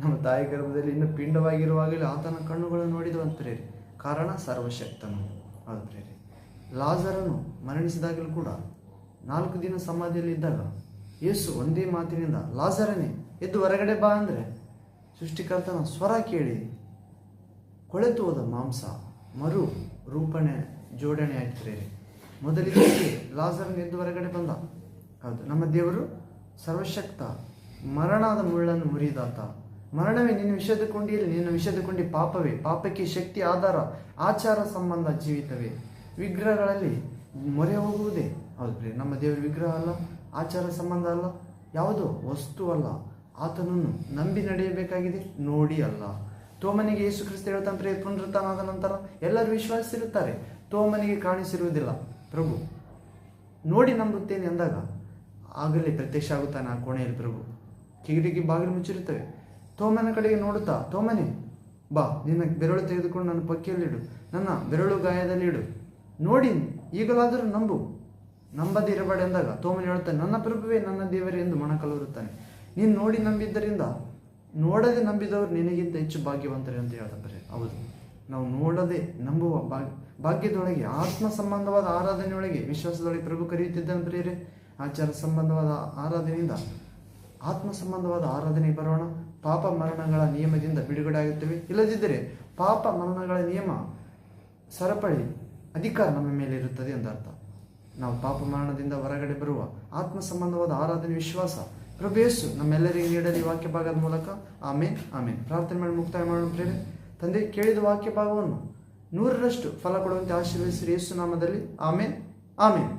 ನಮ್ಮ ತಾಯಿ ಗರ್ಭದಲ್ಲಿ ಇನ್ನು ಪಿಂಡವಾಗಿರುವಾಗಲೇ ಆತನ ಕಣ್ಣುಗಳನ್ನು ನೋಡಿದವಂತ ಪ್ರೇರೆ. ಕಾರಣ ಸರ್ವಶಕ್ತನು. ಹೌದು ಪ್ರೇರೆ. ಲಾಜರನು ಮರಣಿಸಿದಾಗಲೂ ಕೂಡ 4 ದಿನ ಸಮಾಧಿಯಲ್ಲಿದ್ದಾಗ ಯೇಸು ಒಂದೇ ಮಾತಿನಿಂದ ಲಾಜರನೇ ಎದ್ದು ಹೊರಗಡೆ ಬಾ ಅಂದರೆ ಸೃಷ್ಟಿಕರ್ತನ ಸ್ವರ ಕೇಳಿ ಕೊಳೆತು ಹೋದ ಮಾಂಸ ಮರು ರೂಪಣೆ ಜೋಡಣೆ ಆಯ್ತು ಪ್ರೇರೆ. ಮೊದಲಿಗೆ ಲಾಜರನ ಎದ್ದು ಹೊರಗಡೆ ಬಂದ. ಹೌದು, ನಮ್ಮ ದೇವರು ಸರ್ವಶಕ್ತ, ಮರಣದ ಮುಳ್ಳನ್ನು ಮುರಿದಾತ. ಮರಣವೇ ನಿನ್ನ ವಿಷದ ಕೊಂಡಿಯಲ್ಲಿ, ನಿನ್ನ ವಿಷದ ಕೊಂಡಿ ಪಾಪವೇ, ಪಾಪಕ್ಕೆ ಶಕ್ತಿ ಆಧಾರ ಆಚಾರ ಸಂಬಂಧ ಜೀವಿತವೇ, ವಿಗ್ರಹಗಳಲ್ಲಿ ಮೊರೆ ಹೋಗುವುದೇ. ಹೌದು ಪ್ರಿಯ, ನಮ್ಮ ದೇವರು ವಿಗ್ರಹ ಅಲ್ಲ, ಆಚಾರ ಸಂಬಂಧ ಅಲ್ಲ, ಯಾವುದೋ ವಸ್ತು ಅಲ್ಲ. ಆತನನ್ನು ನಂಬಿ ನಡೆಯಬೇಕಾಗಿದೆ, ನೋಡಿ ಅಲ್ಲ. ತೋಮನಿಗೆ ಯೇಸು ಕ್ರಿಸ್ತ ಹೇಳ್ತಾನೆ ಪ್ರಿಯ, ಪುನರುತ್ಥಾನದ ನಂತರ ಎಲ್ಲರೂ ವಿಶ್ವಾಸಿಸಿರುತ್ತಾರೆ, ತೋಮನಿಗೆ ಕಾಣಿಸಿರುವುದಿಲ್ಲ. ಪ್ರಭು ನೋಡಿ ನಂಬುತ್ತೇನೆ ಅಂದಾಗ ಆಗಲೇ ಪ್ರತ್ಯಕ್ಷ ಆಗುತ್ತಾನೆ ಆ ಕೋಣೆಯಲ್ಲಿ ಪ್ರಭು. ಕಿಟಕಿ ಬಾಗಿಲು ಮುಚ್ಚಿರುತ್ತವೆ. ತೋಮನ ಕಡೆಗೆ ನೋಡುತ್ತಾ, ತೋಮನೆ ಬಾ, ನಿನ್ನ ಬೆರಳು ತೆಗೆದುಕೊಂಡು ನನ್ನ ಪಕ್ಕಿಯಲ್ಲಿಡು, ನನ್ನ ಬೆರಳು ಗಾಯದಲ್ಲಿಡು, ನೋಡಿ ಈಗಲಾದರೂ ನಂಬು, ನಂಬದೇ ಇರಬೇಡ ಎಂದಾಗ ತೋಮನೆ ಹೇಳುತ್ತಾನೆ, ನನ್ನ ಪ್ರಭುವೇ, ನನ್ನ ದೇವರೇ ಎಂದು ಮೊಣಕಲುರುತ್ತಾನೆ. ನೀನು ನೋಡಿ ನಂಬಿದ್ದರಿಂದ ನೋಡದೆ ನಂಬಿದವರು ನಿನಗಿಂತ ಹೆಚ್ಚು ಭಾಗ್ಯವಂತರೇ ಅಂತ ಹೇಳ್ತಾರೆ. ಹೌದು, ನಾವು ನೋಡದೆ ನಂಬುವ ಭಾಗ್ಯದೊಳಗೆ, ಆತ್ಮ ಸಂಬಂಧವಾದ ಆರಾಧನೆಯೊಳಗೆ, ವಿಶ್ವಾಸದೊಳಗೆ ಪ್ರಭು ಕರೆಯುತ್ತಿದ್ದಾನೆ ಪ್ರಿಯರೇ. ಆಚಾರ ಸಂಬಂಧವಾದ ಆರಾಧನೆಯಿಂದ ಆತ್ಮ ಸಂಬಂಧವಾದ ಆರಾಧನೆಗೆ ಬರೋಣ. ಪಾಪ ಮರಣಗಳ ನಿಯಮದಿಂದ ಬಿಡುಗಡೆ ಆಗುತ್ತೇವೆ. ಇಲ್ಲದಿದ್ದರೆ ಪಾಪ ಮರಣಗಳ ನಿಯಮ, ಸರಪಳಿ, ಅಧಿಕಾರ ನಮ್ಮ ಮೇಲೆ ಇರುತ್ತದೆ ಎಂದರ್ಥ. ನಾವು ಪಾಪ ಮರಣದಿಂದ ಹೊರಗಡೆ ಬರುವ ಆತ್ಮ ಸಂಬಂಧವಾದ ಆರಾಧನೆ, ವಿಶ್ವಾಸ ಪ್ರಭು ಯೇಸು ನಮ್ಮೆಲ್ಲರಿಗೆ ನೀಡಲಿ ವಾಕ್ಯ ಭಾಗದ ಮೂಲಕ. ಆಮೇನ್ ಆಮೇನ್. ಪ್ರಾರ್ಥನೆ ಮಾಡಿ ಮುಕ್ತಾಯ ಮಾಡೋಣ ಪ್ರೇರೆ. ತಂದೆ, ಕೇಳಿದ ವಾಕ್ಯ ಭಾಗವನ್ನು 100ರಷ್ಟು ಫಲ ಕೊಡುವಂತೆ ಆಶೀರ್ವದಿಸಿರಿ ಯೇಸು ನಾಮದಲ್ಲಿ. ಆಮೇನ್ ಆಮೇನ್.